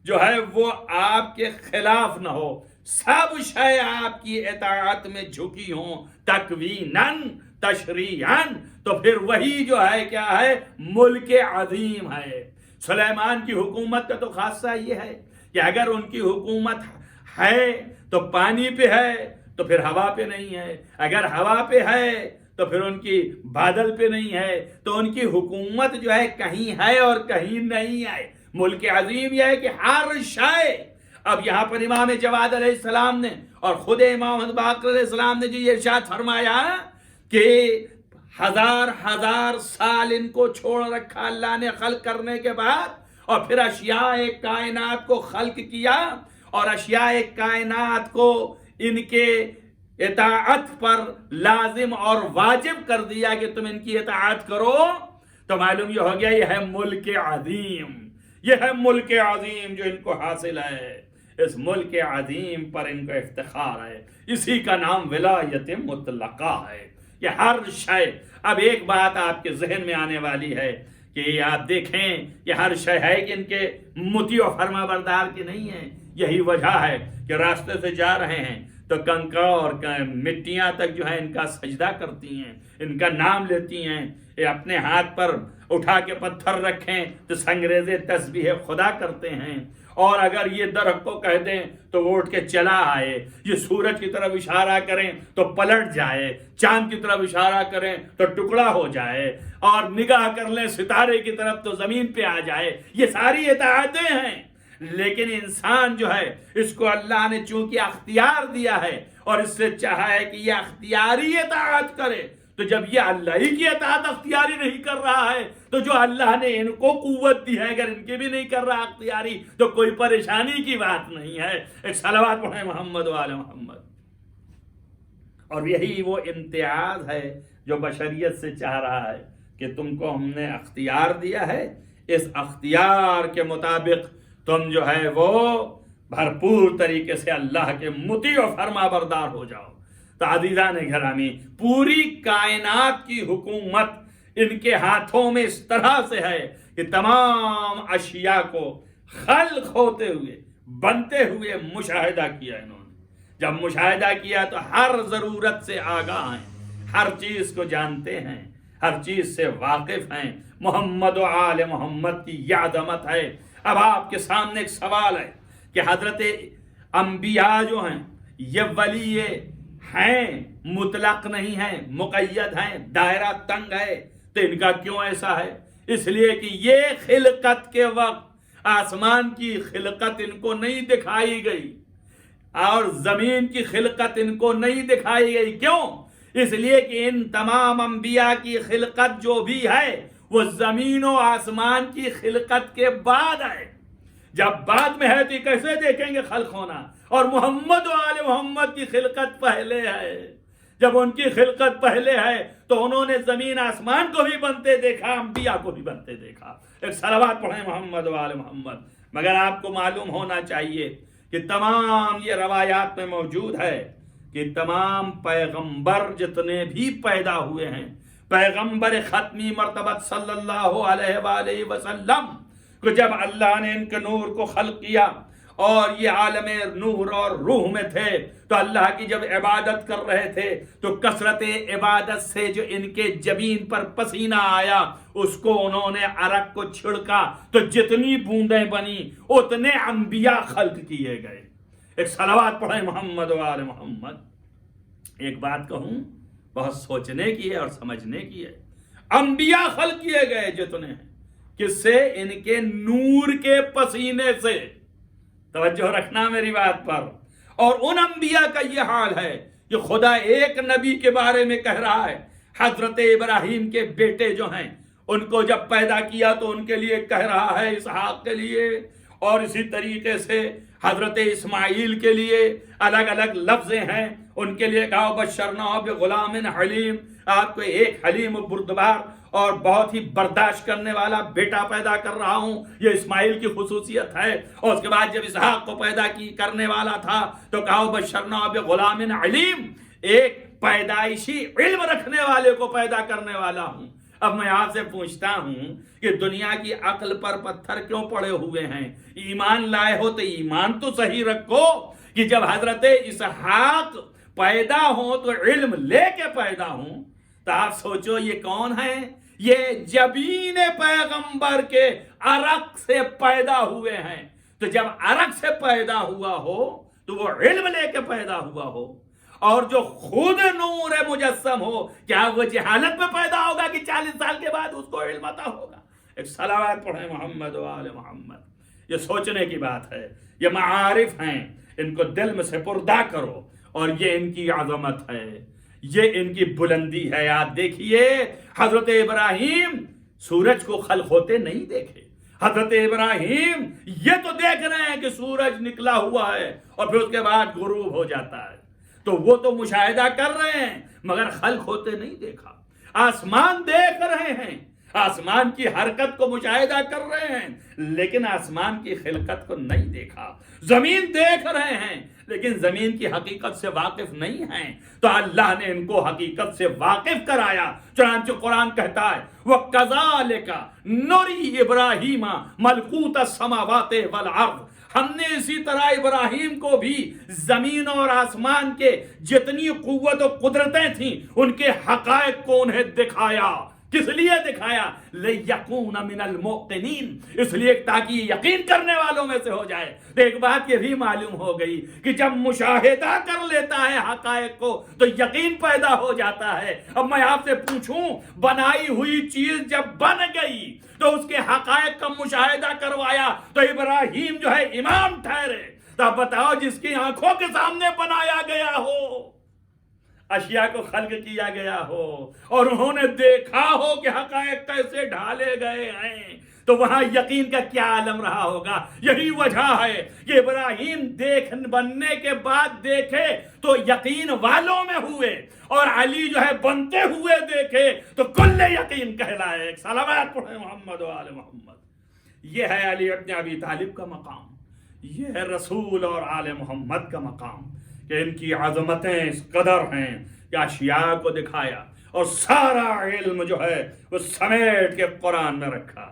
جو ہے وہ آپ کے خلاف نہ ہو، سب شے آپ کی اطاعت میں جھکی ہوں، تکویناً تشریعاً تو پھر وہی جو ہے کیا ہے، ملک عظیم ہے۔ سلیمان کی حکومت کا تو خاصہ یہ ہے کہ اگر ان کی حکومت ہے تو پانی پہ ہے تو پھر ہوا پہ نہیں ہے، اگر ہوا پہ ہے تو پھر ان کی بادل پہ نہیں ہے، تو ان کی حکومت جو ہے کہیں ہے اور کہیں نہیں ہے۔ ملک عظیم یہ ہے کہ ہر شے، اب یہاں پر امام جواد علیہ السلام نے اور خود امام محمد باقر علیہ السلام نے جو یہ ارشاد فرمایا کہ ہزار سال ان کو چھوڑ رکھا اللہ نے خلق کرنے کے بعد، اور پھر اشیاء کائنات کو خلق کیا اور اشیاء کائنات کو ان کے اطاعت پر لازم اور واجب کر دیا کہ تم ان کی اطاعت کرو، تو معلوم یہ ہو گیا یہ ہے ملک عظیم، یہ ہے ملک عظیم جو ان کو حاصل ہے۔ اس ملک عظیم پر ان کو افتخار ہے، اسی کا نام ولایت مطلقہ ہے۔ یہ ہر شے، اب ایک بات آپ کے ذہن میں آنے والی ہے کہ آپ دیکھیں یہ ہر شے ہے کہ ان کے مطیع و فرما بردار کے نہیں ہیں۔ یہی وجہ ہے کہ راستے سے جا رہے ہیں تو کنکر اور مٹیاں تک جو ہے ان کا سجدہ کرتی ہیں، ان کا نام لیتی ہیں، یہ اپنے ہاتھ پر اٹھا کے پتھر رکھیں تو سنگریزے تسبیح خدا کرتے ہیں، اور اگر یہ درخت کو کہہ دیں تو وہ اٹھ کے چلا آئے، یہ سورج کی طرف اشارہ کریں تو پلٹ جائے، چاند کی طرف اشارہ کریں تو ٹکڑا ہو جائے، اور نگاہ کر لیں ستارے کی طرف تو زمین پہ آ جائے۔ یہ ساری اطاعتیں ہیں، لیکن انسان جو ہے اس کو اللہ نے چونکہ اختیار دیا ہے اور اس سے چاہا ہے کہ یہ اختیاری اطاعت کرے، تو جب یہ اللہ ہی کی اطاعت اختیاری نہیں کر رہا ہے تو جو اللہ نے ان کو قوت دی ہے اگر ان کی بھی نہیں کر رہا اختیاری تو کوئی پریشانی کی بات نہیں ہے۔ ایک صلوات پڑھیں محمد و آل محمد۔ اور یہی وہ امتیاز ہے جو بشریت سے چاہ رہا ہے کہ تم کو ہم نے اختیار دیا ہے، اس اختیار کے مطابق تم جو ہے وہ بھرپور طریقے سے اللہ کے مطیع و فرما بردار ہو جاؤ۔ تو عزیزان گرامی، پوری کائنات کی حکومت ان کے ہاتھوں میں اس طرح سے ہے کہ تمام اشیاء کو خلق ہوتے ہوئے بنتے ہوئے مشاہدہ کیا انہوں نے۔ جب مشاہدہ کیا تو ہر ضرورت سے آگاہ ہیں، ہر چیز کو جانتے ہیں، ہر چیز سے واقف ہیں۔ محمد و آل محمد کی یہ عظمت ہے۔ اب آپ کے سامنے ایک سوال ہے کہ حضرت انبیاء جو ہیں یہ ولی ہیں، مطلق نہیں ہیں، مقید ہیں، دائرہ تنگ ہے، تو ان کا کیوں ایسا ہے؟ اس لیے کہ یہ خلقت کے وقت آسمان کی خلقت ان کو نہیں دکھائی گئی اور زمین کی خلقت ان کو نہیں دکھائی گئی۔ کیوں؟ اس لیے کہ ان تمام انبیاء کی خلقت جو بھی ہے وہ زمین و آسمان کی خلقت کے بعد ہے۔ جب بعد میں ہے تو کیسے دیکھیں گے خلق ہونا؟ اور محمد و آل محمد کی خلقت پہلے ہے۔ جب ان کی خلقت پہلے ہے تو انہوں نے زمین آسمان کو بھی بنتے دیکھا، انبیاء کو بھی بنتے دیکھا۔ ایک صلوات پڑھیں محمد و آل محمد۔ مگر آپ کو معلوم ہونا چاہیے کہ تمام یہ روایات میں موجود ہے کہ تمام پیغمبر جتنے بھی پیدا ہوئے ہیں، پیغمبر ختمی مرتبت صلی اللہ علیہ وآلہ وسلم کو جب اللہ نے ان کے نور کو خلق کیا اور یہ عالم نور اور روح میں تھے تو اللہ کی جب عبادت کر رہے تھے تو کثرت عبادت سے جو ان کے جبین پر پسینہ آیا اس کو انہوں نے عرق کو چھڑکا تو جتنی بوندیں بنی اتنے انبیاء خلق کیے گئے۔ ایک صلوات پڑھیں محمد و آل محمد۔ ایک بات کہوں بہت سوچنے کی ہے اور سمجھنے کی ہے، انبیاء خلق کیے گئے جتنے ہیں کس سے؟ ان کے نور کے پسینے سے۔ توجہ رکھنا میری بات پر۔ اور ان انبیاء کا یہ حال ہے کہ خدا ایک نبی کے بارے میں کہہ رہا ہے، حضرت ابراہیم کے بیٹے جو ہیں ان کو جب پیدا کیا تو ان کے لیے کہہ رہا ہے اسحاق کے لیے، اور اسی طریقے سے حضرت اسماعیل کے لیے الگ الگ لفظیں ہیں، ان کے لیے کہا بشرناہ بغلام حلیم، آپ کو ایک حلیم و بردبار اور بہت ہی برداشت کرنے والا بیٹا پیدا کر رہا ہوں۔ یہ اسماعیل کی خصوصیت ہے۔ اور اس کے بعد جب اسحاق کو پیدا کرنے والا تھا تو کہا بشرناہ بغلام علیم، ایک پیدائشی علم رکھنے والے کو پیدا کرنے والا ہوں۔ اب میں آپ سے پوچھتا ہوں کہ دنیا کی عقل پر پتھر کیوں پڑے ہوئے ہیں؟ ایمان لائے ہو تو ایمان تو صحیح رکھو کہ جب حضرت اسحاق پیدا ہوں تو علم لے کے پیدا ہوں، تو آپ سوچو یہ کون ہیں؟ یہ جبین پیغمبر کے عرق سے پیدا ہوئے ہیں۔ تو جب عرق سے پیدا ہوا ہو تو وہ علم لے کے پیدا ہوا ہو، اور جو خود نور مجسم ہو، کیا وہ جہالت میں پیدا ہوگا کہ 40 سال کے بعد اس کو علم عطا ہوگا؟ ایک صلوات پڑھیں محمد و آل محمد۔ یہ سوچنے کی بات ہے، یہ معارف ہیں، ان کو دل میں سپردہ کرو، اور یہ ان کی عظمت ہے، یہ ان کی بلندی ہے۔ آپ دیکھیے حضرت ابراہیم سورج کو خلق ہوتے نہیں دیکھے، حضرت ابراہیم یہ تو دیکھ رہے ہیں کہ سورج نکلا ہوا ہے اور پھر اس کے بعد غروب ہو جاتا ہے، تو وہ تو مشاہدہ کر رہے ہیں مگر خلق ہوتے نہیں دیکھا۔ آسمان دیکھ رہے ہیں، آسمان کی حرکت کو مشاہدہ کر رہے ہیں لیکن آسمان کی خلقت کو نہیں دیکھا۔ زمین دیکھ رہے ہیں لیکن زمین کی حقیقت سے واقف نہیں ہیں، تو اللہ نے ان کو حقیقت سے واقف کرایا۔ چنانچہ قرآن کہتا ہے وَكَذَلِكَ نُرِي إِبْرَاهِيمَ مَلْكُوتَ السَّمَاوَاتِ وَالْأَرْضِ، ہم نے اسی طرح ابراہیم کو بھی زمین اور آسمان کے جتنی قوت و قدرتیں تھیں ان کے حقائق کو انہیں دکھایا۔ کس لیے دکھایا؟ لِيَكُونَ مِنَ الْمُوقِنِينَ، اس لیے تاکہ یہ یقین کرنے والوں میں سے ہو جائے۔ تو ایک بات یہ بھی معلوم ہو گئی کہ جب مشاہدہ کر لیتا ہے حقائق کو تو یقین پیدا ہو جاتا ہے۔ اب میں آپ سے پوچھوں، بنائی ہوئی چیز جب بن گئی تو اس کے حقائق کا مشاہدہ کروایا تو ابراہیم جو ہے امام ٹھہرے۔ تو اب بتاؤ جس کی آنکھوں کے سامنے بنایا گیا ہو، اشیاء کو خلق کیا گیا ہو، اور انہوں نے دیکھا ہو کہ حقائق کیسے ڈھالے گئے ہیں، تو وہاں یقین کا کیا عالم رہا ہوگا۔ یہی وجہ ہے کہ ابراہیم بننے کے بعد دیکھے تو یقین والوں میں ہوئے، اور علی جو ہے بنتے ہوئے دیکھے تو کل یقین کہلائے۔ ایک صلوات پڑھیں محمد و آل محمد۔ یہ ہے علی ابن ابی طالب کا مقام، یہ ہے رسول اور آل محمد کا مقام، کہ ان کی عظمتیں اس قدر ہیں کہ اشیاء کو دکھایا اور سارا علم جو ہے وہ سمیٹ کے قرآن میں رکھا۔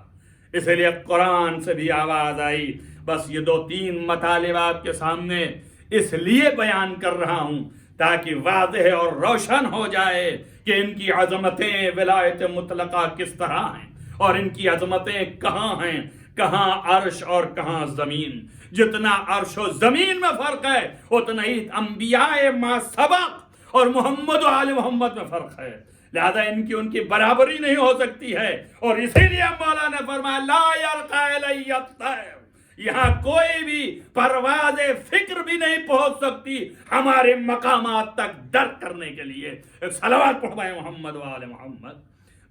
اس لیے قرآن سے بھی آواز آئی۔ بس یہ 2-3 مطالب آپ کے سامنے اس لیے بیان کر رہا ہوں تاکہ واضح اور روشن ہو جائے کہ ان کی عظمتیں ولایت مطلقہ کس طرح ہیں، اور ان کی عظمتیں کہاں ہیں، کہاں عرش اور کہاں زمین۔ جتنا عرش و زمین میں فرق ہے اتنا ہی انبیاء ما سبق اور محمد و آل محمد میں فرق ہے، لہذا ان کی برابری نہیں ہو سکتی ہے۔ اور اسی لیے مولا نے فرمایا لا یرقی الی الطیر، یہاں کوئی بھی پرواز فکر بھی نہیں پہنچ سکتی ہمارے مقامات تک درک کرنے کے لیے۔ ایک صلوات پڑھوائے محمد و آل محمد۔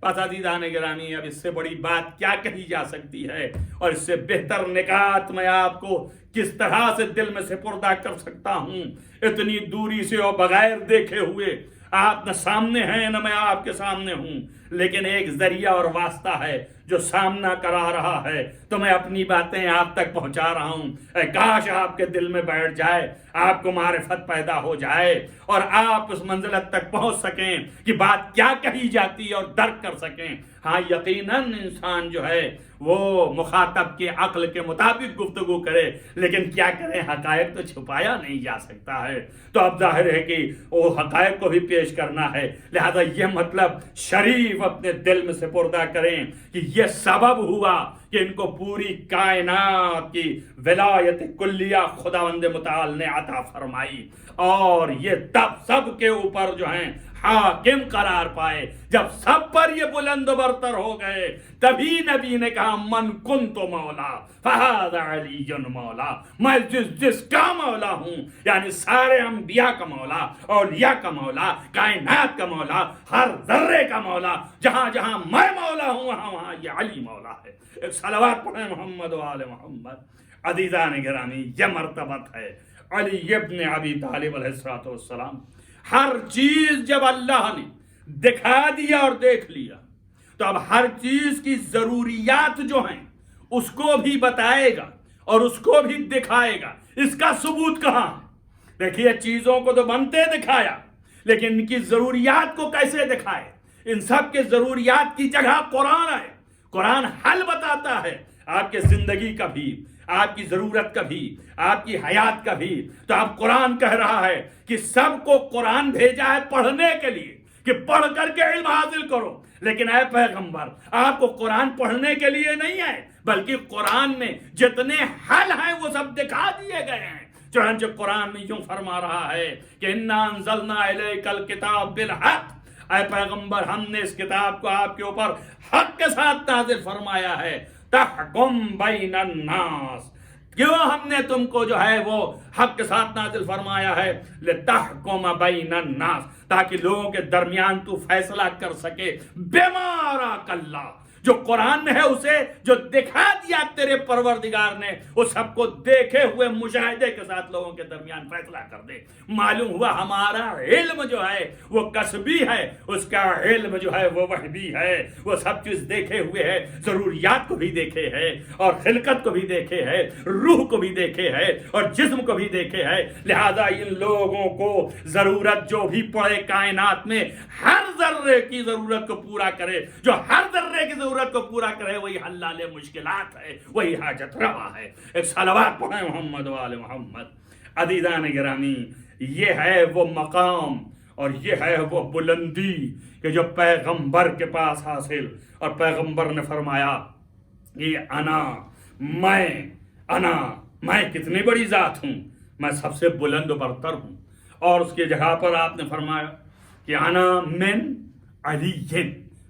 بس عزیزان گرامی، اب اس سے بڑی بات کیا کہی جا سکتی ہے، اور اس سے بہتر نکات میں آپ کو کس طرح سے دل میں سپردہ کر سکتا ہوں۔ اتنی دوری سے اور بغیر دیکھے ہوئے آپ نہ سامنے ہیں نہ میں آپ کے سامنے ہوں، لیکن ایک ذریعہ اور واسطہ ہے جو سامنا کرا رہا ہے، تو میں اپنی باتیں آپ تک پہنچا رہا ہوں۔ اے کاش آپ کے دل میں بیٹھ جائے، آپ کو معرفت پیدا ہو جائے اور آپ اس منزلت تک پہنچ سکیں کہ بات کیا کہی جاتی ہے اور درک کر سکیں۔ ہاں یقیناً انسان جو ہے وہ مخاطب کے عقل کے مطابق گفتگو کرے، لیکن کیا کریں، حقائق تو چھپایا نہیں جا سکتا ہے، تو اب ظاہر ہے کہ وہ حقائق کو بھی پیش کرنا ہے۔ لہذا یہ مطلب شریف اپنے دل میں سپردہ کریں کہ یہ سبب ہوا کہ ان کو پوری کائنات کی ولایت کلیہ خداوند متعال نے عطا فرمائی، اور یہ تب سب کے اوپر جو ہیں حاکم قرار پائے۔ جب سب پر یہ بلند و برتر ہو گئے تبھی نبی نے کہا من کنت مولا فہذا علی مولا، میں جس کا مولا ہوں، یعنی سارے انبیاء کا مولا، اولیاء کا مولا، کائنات کا مولا، ہر ذرے کا مولا، جہاں جہاں میں مولا ہوں وہاں وہاں یہ علی مولا ہے۔ ایک صلوات پڑھیں محمد و آل محمد۔ عزیزان گرامی، یہ مرتبت ہے علی ابن ابی طالب علیہ السلام۔ ہر چیز جب اللہ نے دکھا دیا اور دیکھ لیا تو اب ہر چیز کی ضروریات جو ہیں اس کو بھی بتائے گا اور اس کو بھی دکھائے گا۔ اس کا ثبوت کہاں ہے؟ دیکھیے چیزوں کو تو بنتے دکھایا، لیکن ان کی ضروریات کو کیسے دکھائے؟ ان سب کے ضروریات کی جگہ قرآن ہے۔ قرآن حل بتاتا ہے آپ کے زندگی کا بھی، آپ کی ضرورت کا بھی، آپ کی حیات کا بھی۔ تو اب قرآن کہہ رہا ہے کہ سب کو قرآن بھیجا ہے پڑھنے کے لیے، کہ پڑھ کر کے علم حاصل کرو، لیکن اے پیغمبر آپ کو قرآن پڑھنے کے لیے نہیں ہے، بلکہ قرآن میں جتنے حل ہیں وہ سب دکھا دیے گئے ہیں۔ چنانچہ قرآن میں یوں فرما رہا ہے کہ اِنَّا أَنزَلْنَا إِلَيْكَ الْكِتَابَ بِالْحَقِّ، اے پیغمبر ہم نے اس کتاب کو آپ کے اوپر حق کے ساتھ نازل فرمایا ہے، تحکم بین الناس، کیوں ہم نے تم کو جو ہے وہ حق کے ساتھ نازل فرمایا ہے، لتحکم بین الناس، تاکہ لوگوں کے درمیان تو فیصلہ کر سکے، بما اراک اللہ، جو قرآن میں ہے اسے جو دکھا دیا تیرے پروردگار نے، وہ سب کو دیکھے ہوئے مشاہدے کے ساتھ لوگوں کے درمیان فیصلہ کر دے۔ معلوم ہوا ہمارا علم جو ہے وہ کسبی ہے، اس کا علم جو ہے وہ وحی ہے، وہ سب چیز دیکھے ہوئے ہے، ضروریات کو بھی دیکھے ہے اور خلقت کو بھی دیکھے ہے، روح کو بھی دیکھے ہے اور جسم کو بھی دیکھے ہے۔ لہذا ان لوگوں کو ضرورت جو بھی پڑے کائنات میں ہر ذرے کی ضرورت کو پورا کرے، جو ہر ذرے کی ضرورت کو پورا کرے، وہی حلال مشکلات ہے، وہی حاجت روا ہے۔ ایک صلوات پڑھیں محمد وآل محمد۔ عزیزان گرامی، یہ ہے وہ مقام اور یہ ہے وہ بلندی کہ جو پیغمبر کے پاس حاصل، اور پیغمبر نے فرمایا کہ میں کتنی بڑی ذات ہوں، میں سب سے بلند و برتر ہوں۔ اور اس کی جگہ پر آپ نے فرمایا کہ انا من علی،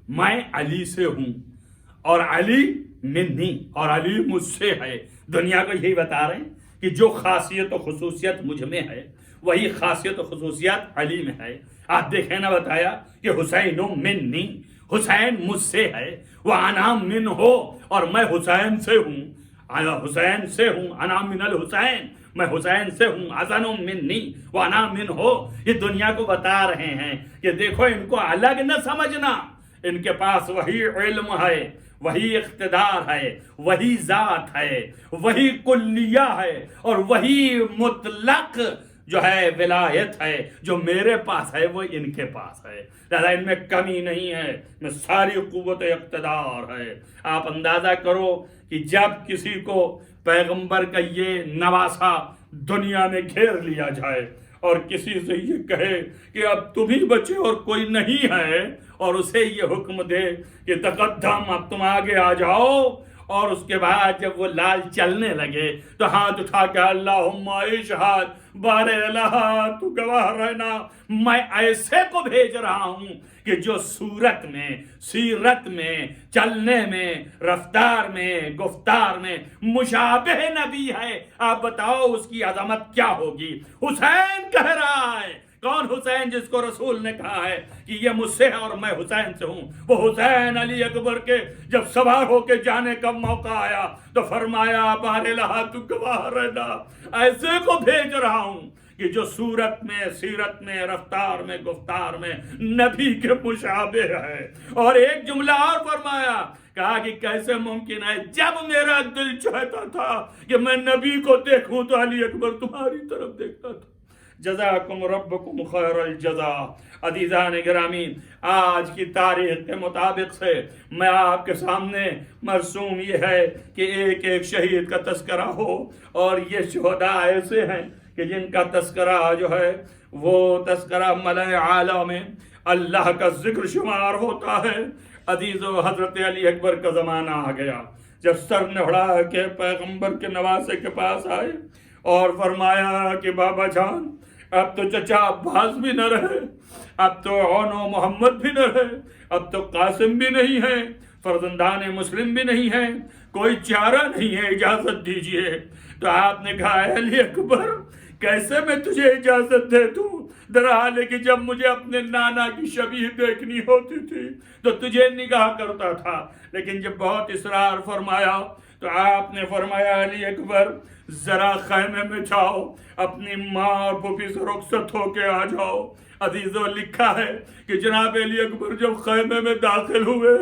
میں علی سے ہوں، اور علی منی، اور علی مجھ سے ہے۔ دنیا کو یہی بتا رہے ہیں کہ جو خاصیت و خصوصیت مجھ میں ہے وہی خاصیت و خصوصیت علی میں ہے۔ آپ دیکھیں نا، بتایا کہ حسین منی، حسین مجھ سے ہے، وَأَنَا مِنْهُ، اور میں حسین سے ہوں، حسین سے ہوں، انا من الحسین، میں حسین سے ہوں، حسن منی وَأَنَا مِنْهُ۔ یہ دنیا کو بتا رہے ہیں کہ دیکھو ان کو الگ نہ سمجھنا، ان کے پاس وہی علم ہے، وہی اقتدار ہے، وہی ذات ہے، وہی کلیہ ہے، اور وہی مطلق جو ہے ولایت ہے جو میرے پاس ہے وہ ان کے پاس ہے۔ لہذا ان میں کمی نہیں ہے، میں ساری قوت اقتدار ہے۔ آپ اندازہ کرو کہ جب کسی کو پیغمبر کا یہ نواسا دنیا میں گھیر لیا جائے اور کسی سے یہ کہے کہ اب تم ہی بچے اور کوئی نہیں ہے، اور اسے یہ حکم دے کہ تقدم، اب تم آگے آ جاؤ، اور اس کے بعد جب وہ لال چلنے لگے تو ہاتھ اٹھا کے اللہم اشہد، بار الہ تو گواہ رہنا، میں ایسے کو بھیج رہا ہوں کہ جو صورت میں، سیرت میں، چلنے میں، رفتار میں، گفتار میں مشابہ نبی ہے۔ آپ بتاؤ اس کی عظمت کیا ہوگی؟ حسین کہہ رہا ہے، کون حسین؟ جس کو رسول نے کہا ہے کہ یہ مجھ سے ہے اور میں حسین سے ہوں۔ وہ حسین علی اکبر کے جب سوار ہو کے جانے کا موقع آیا تو فرمایا بار الہ تو گواہ رہنا، ایسے کو بھیج رہا ہوں کہ جو صورت میں، سیرت میں، رفتار میں، گفتار میں نبی کے مشابہ ہے۔ اور ایک جملہ اور فرمایا، کہا کہ کیسے ممکن ہے، جب میرا دل چاہتا تھا کہ میں نبی کو دیکھوں تو علی اکبر تمہاری طرف دیکھتا تھا۔ جزاکم ربکم خیر الجزا۔ عزیزان گرامی، آج کی تاریخ کے مطابق سے میں آپ کے سامنے مرسوم یہ ہے کہ ایک ایک شہید کا تذکرہ ہو، اور یہ شہداء ایسے ہیں کہ جن کا تذکرہ جو ہے وہ تذکرہ ملأ اعلیٰ میں اللہ کا ذکر شمار ہوتا ہے۔ عزیزو، حضرت علی اکبر کا زمانہ آ گیا جب سر نہڑا کے پیغمبر کے نواسے کے پاس آئے اور فرمایا کہ بابا جان، اب تو چچا عباس بھی نہ رہے، اب تو عون و محمد بھی نہ رہے، اب تو قاسم بھی نہیں ہے، فرزندان مسلم بھی نہیں ہے، کوئی چارہ نہیں ہے، اجازت دیجئے۔ تو آپ نے کہا اے علی اکبر، کیسے میں تجھے اجازت دے دوں، درحال ہے کہ جب مجھے اپنے نانا کی شبیہ دیکھنی ہوتی تھی تو تجھے نگاہ کرتا تھا، لیکن جب بہت اصرار فرمایا تو آپ نے فرمایا علی اکبر ذرا خیمے میں جاؤ، اپنی ماں اور پھوپھی سے رخصت ہو کے آ جاؤ۔ عزیزو، لکھا ہے کہ جناب علی اکبر جب خیمے میں داخل ہوئے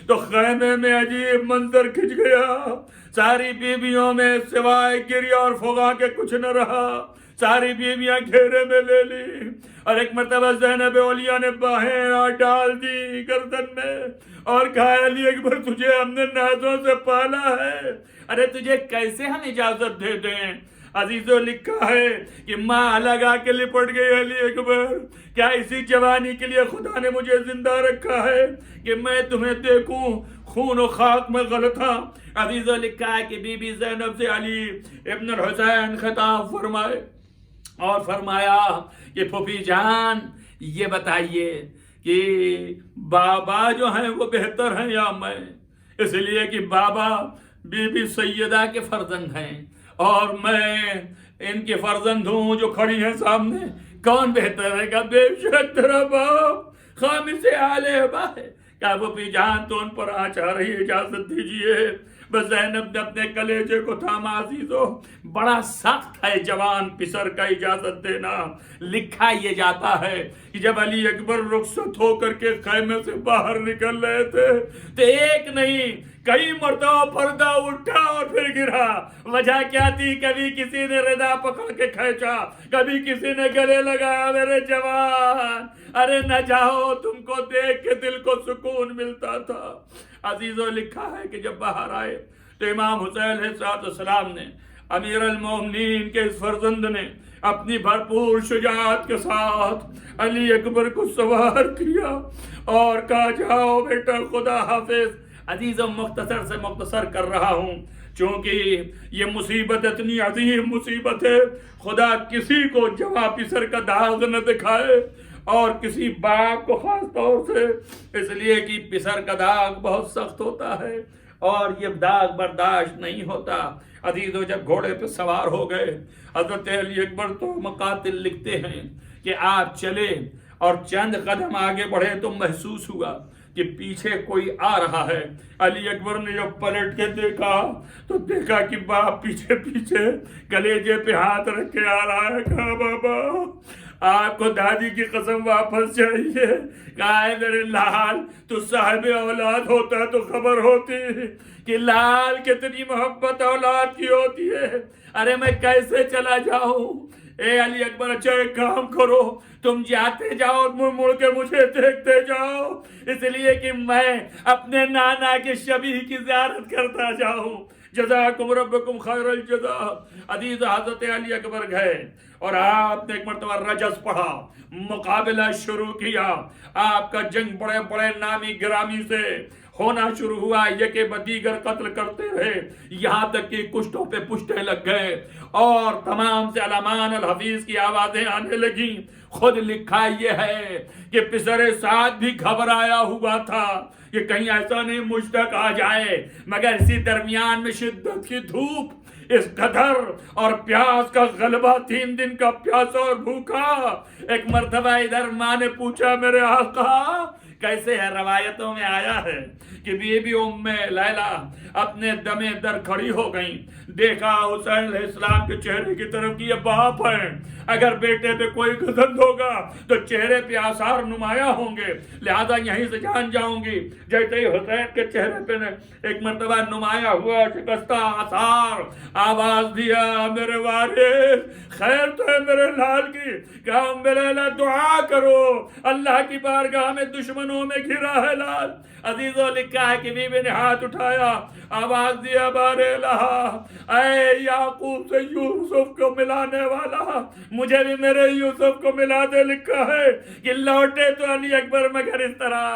تو خیمے میں عجیب منظر کھچ گیا، ساری بیویوں میں سوائے گریہ اور فغاں کے کچھ نہ رہا، ساری بیویاں گھیرے میں لے لی، اور ایک مرتبہ زینب اولیاء نے باہیں ڈال دی گردن میں اور کہا علی اکبر تجھے ہم نے نازوں سے پالا ہے، ارے تجھے کیسے ہم اجازت دے دیں؟ عزیزو لکھا ہے کہ ماں لگا کے لپٹ گئی علی اکبر، کیا اسی جوانی کے لیے خدا نے مجھے زندہ رکھا ہے کہ میں تمہیں دیکھوں؟ خون و خاک میں غلط تھا۔ عزیزو لکھا ہے کہ بی بی زینب سے علی ابن الحسین خطاب فرمائے اور فرمایا کہ پھوپھی جان یہ بتائیے کہ بابا جو ہیں وہ بہتر ہیں یا میں؟ اس لیے کہ بابا بی بی سیدہ کے فرزند ہیں اور میں ان کے فرزند ہوں جو کھڑی ہیں سامنے، کون بہتر ہے؟ کہ بے شک تیرا باپ خامس آل ابا ہے۔ کیا وہ بھی جان تو ان پر آنچ آ رہی، اجازت دیجیے۔ بس زینب نے اپنے کلیجے کو تھاما، عزیزو بڑا سخت ہے جوان پسر کا اجازت دینا۔ لکھا یہ جاتا ہے کہ جب علی اکبر رخصت ہو کر کے خیمے سے باہر نکل رہے تھے تو ایک نہیں کئی مرتبہ پردہ اٹھا اور پھر گرا۔ وجہ کیا تھی؟ کبھی کسی نے ردا پکڑ کے کھینچا، کبھی کسی نے گلے لگایا، میرے جوان ارے نہ جاؤ، تم کو دیکھ کے دل کو سکون ملتا تھا۔ عزیزو لکھا ہے کہ جب باہر آئے تو امام حسین علیہ السلام نے، امیر المومنین کے اس فرزند نے اپنی بھرپور شجاعت کے ساتھ علی اکبر کو سوار کیا اور کہا جاؤ بیٹا خدا حافظ۔ عزیزو مختصر سے مختصر کر رہا ہوں چونکہ یہ مصیبت اتنی عظیم مصیبت ہے، خدا کسی کو جواں پسر کا داغ نہ دکھائے اور کسی باپ کو خاص طور سے، اس لیے کہ پسر کا داغ بہت سخت ہوتا ہے اور یہ داغ برداشت نہیں ہوتا۔ عزیزو جب گھوڑے پہ سوار ہو گئے، حضرت علی اکبر تو مقاتل لکھتے ہیں کہ آپ چلے اور چند قدم آگے بڑھے تو محسوس ہوا کہ پیچھے کوئی آ رہا ہے۔ علی اکبر نے جب پلٹ کے دیکھا تو دیکھا کہ باپ پیچھے پیچھے کلیجے پہ ہاتھ رکھ کے آ رہا ہے۔ کہا بابا آپ کو دادی کی قسم واپس چاہیے۔ کہا ہے میرے لال تو صاحب اولاد ہوتا تو خبر ہوتی کہ لال کتنی محبت اولاد کی ہوتی ہے۔ ارے میں کیسے چلا جاؤں؟ اے علی اکبر اچھا ایک کام کرو، تم جاتے جاؤ مڑ مڑ کے مجھے دیکھتے جاؤ، اس لیے کہ میں اپنے نانا کے شبیہ کی زیارت کرتا جاؤں۔ جزاکم ربکم خیر الجزا۔ عزیز حضرت علی اکبر گئے اور آپ نے ایک مرتبہ رجز پڑھا، مقابلہ شروع کیا۔ آپ کا جنگ بڑے بڑے نامی گرامی سے ہونا شروع ہوا، یکے بدیگر قتل کرتے رہے، یہاں تک کہ کشتوں پہ پشتے لگ گئے اور تمام سے علمان الحفیظ کی آوازیں آنے لگیں۔ خود لکھا یہ ہے کہ پسر سعد بھی گھبرایا ہوا تھا کہ کہیں ایسا نہیں مجھ تک آ جائے، مگر اسی درمیان میں شدت کی دھوپ، اس قدر اور پیاس کا غلبہ، 3 دن کا پیاسا اور بھوکا۔ ایک مرتبہ ادھر ماں نے پوچھا میرے آقا کیسے ہے؟ روایتوں میں آیا ہے کہ بی بی ام لیلا اپنے دمے در کھڑی ہو گئیں، دیکھا حسین علیہ السلام کے چہرے کی طرف کہ یہ باپ ہیں، اگر بیٹے پہ کوئی گزند ہوگا تو چہرے پہ آثار نمایاں ہوں گے، لہذا یہیں سے جان جاؤں گی۔ جیسے ہی حسین کے چہرے پہ ایک مرتبہ نمایاں ہوا شکستہ آثار، آواز دیا میرے وارث خیر تو ہے میرے لال کی؟ کہا ام لیلا دعا کرو، اللہ کی بارگاہ میں دشمنوں میں گھرا ہے لال۔ عزیزو لکھا ہے کہ بی بی نے ہاتھ اٹھایا، آواز دیا بار الہ، اے یعقوب سے یوسف کو ملانے والا مجھے بھی میرے یوسف کو ملا دے۔ لکھا ہے کہ لوٹے تو علی اکبر مگر اس طرح،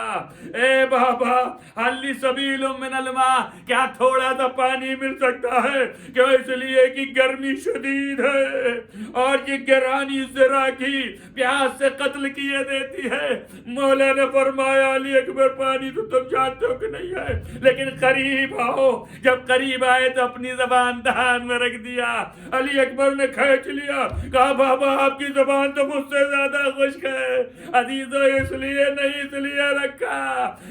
اے بابا حلی سبیل من الماء، کیا تھوڑا سا پانی مل سکتا ہے؟ کیوں؟ اس لیے کہ گرمی شدید ہے اور یہ گرانی ذرا کی پیاس سے قتل کیے دیتی ہے۔ مولا نے فرمایا علی اکبر پانی تو تم جانتے ہو کہ نہیں ہے، لیکن قریب آؤ۔ جب قریب آئے تو اپنی زبان دہان میں رکھ دیا۔ علی اکبر نے کھینچ لیا، کہا بابا آپ کی زبان تو مجھ سے زیادہ خشک ہے۔ عزیزو اس لیے نہیں، اس لیے رکھا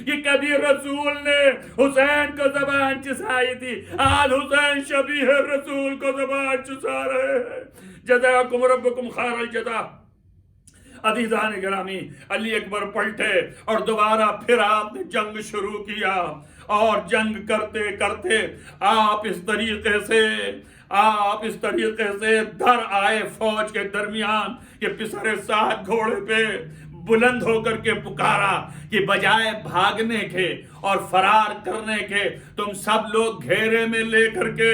کہ کبھی رسول نے حسین کو زبان چسائی تھی، آج حسین شبیہ رسول کو زبان چسا رہے ہیں۔ جزاکم ربکم خیر الجزا۔ عزیزان گرامی علی اکبر پلٹے اور دوبارہ پھر آپ نے جنگ شروع کیا اور جنگ کرتے کرتے آپ اس طریقے سے در آئے فوج کے درمیان کہ پسر سعد گھوڑے پہ بلند ہو کر کے پکارا کہ بجائے بھاگنے کے اور فرار کرنے کے تم سب لوگ گھیرے میں لے کر کے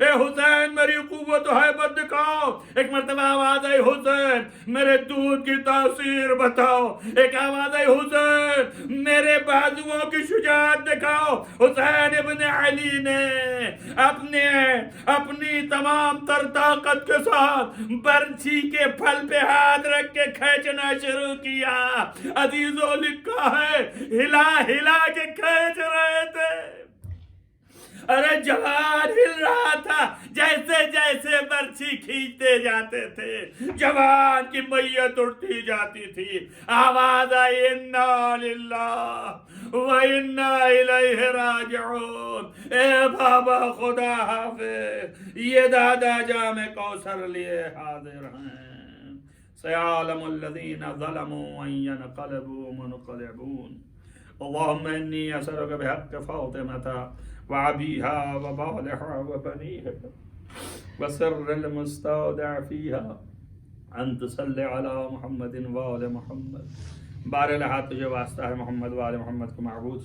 اے حسین میری قوت و حیبت دکھاؤ. ایک مرتبہ آواز آئی حسین میرے دودھ کی تاثیر بتاؤ. ایک آواز آئی حسین میرے بازوؤں کی شجاعت دکھاؤ. حسین ابن علی نے اپنی تمام تر طاقت کے ساتھ برچھی کے پھل پہ ہاتھ رکھ کے کھینچنا شروع کیا. عزیزوں لکھا ہے ہلا ہلا کے کھینچ رہے تھے. ارے جوان ہل رہا تھا جیسے جیسے برچھی کھینچتے جاتے تھے جوان کی میت اٹھتی جاتی تھی. آواز آئی انا للہ و انا الیہ راجعون. اے بابا خدا حافظ یہ دادا جام کوثر لیے حاضر ہیں. سیعلم الذین ظلموا ان ينقلبوا منقلبون. اللهم انی اسألک بحق فاطمة وعبيها وبالها وبنيها وسر المستودع فيها أن تصلي على محمد وآل محمد. بار لحاظ تجھے واسطہ ہے محمد وآل محمد کو معبود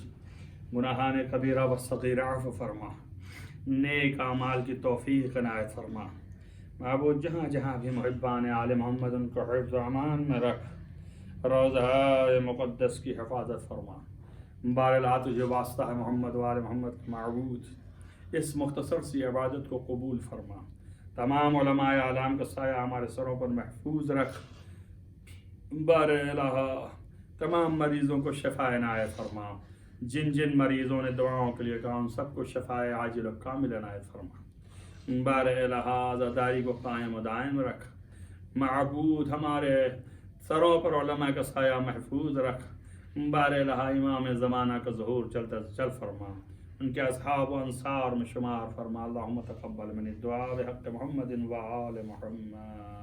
گناہان کبیرہ و صغیرہ عفو فرما. نیک اعمال کی توفیق عنایت فرما. معبود جہاں جہاں بھی محبان آل محمد ان کو حفظ و امان میں رکھ. روضہ مقدس کی حفاظت فرما. بارالہ تجھے واسطہ ہے محمد وآل محمد کے معبود اس مختصر سی عبادت کو قبول فرما. تمام علماء اعلام کا سایہ ہمارے سروں پر محفوظ رکھ. بارالہ تمام مریضوں کو شفا عنایت فرما. جن جن مریضوں نے دعاؤں کے لیے کہا ان سب کو شفا عاجل و کامل عنایت فرما. بارالہ عزاداری کو قائم و دائم رکھ. معبود ہمارے سروں پر علماء کا سایہ محفوظ رکھ. بارالہ امام زمانہ کا ظہور چل فرما. ان کے اصحاب و انصار میں شمار فرما. اللہم تقبل من الدعاء بحق محمد و آل محمد.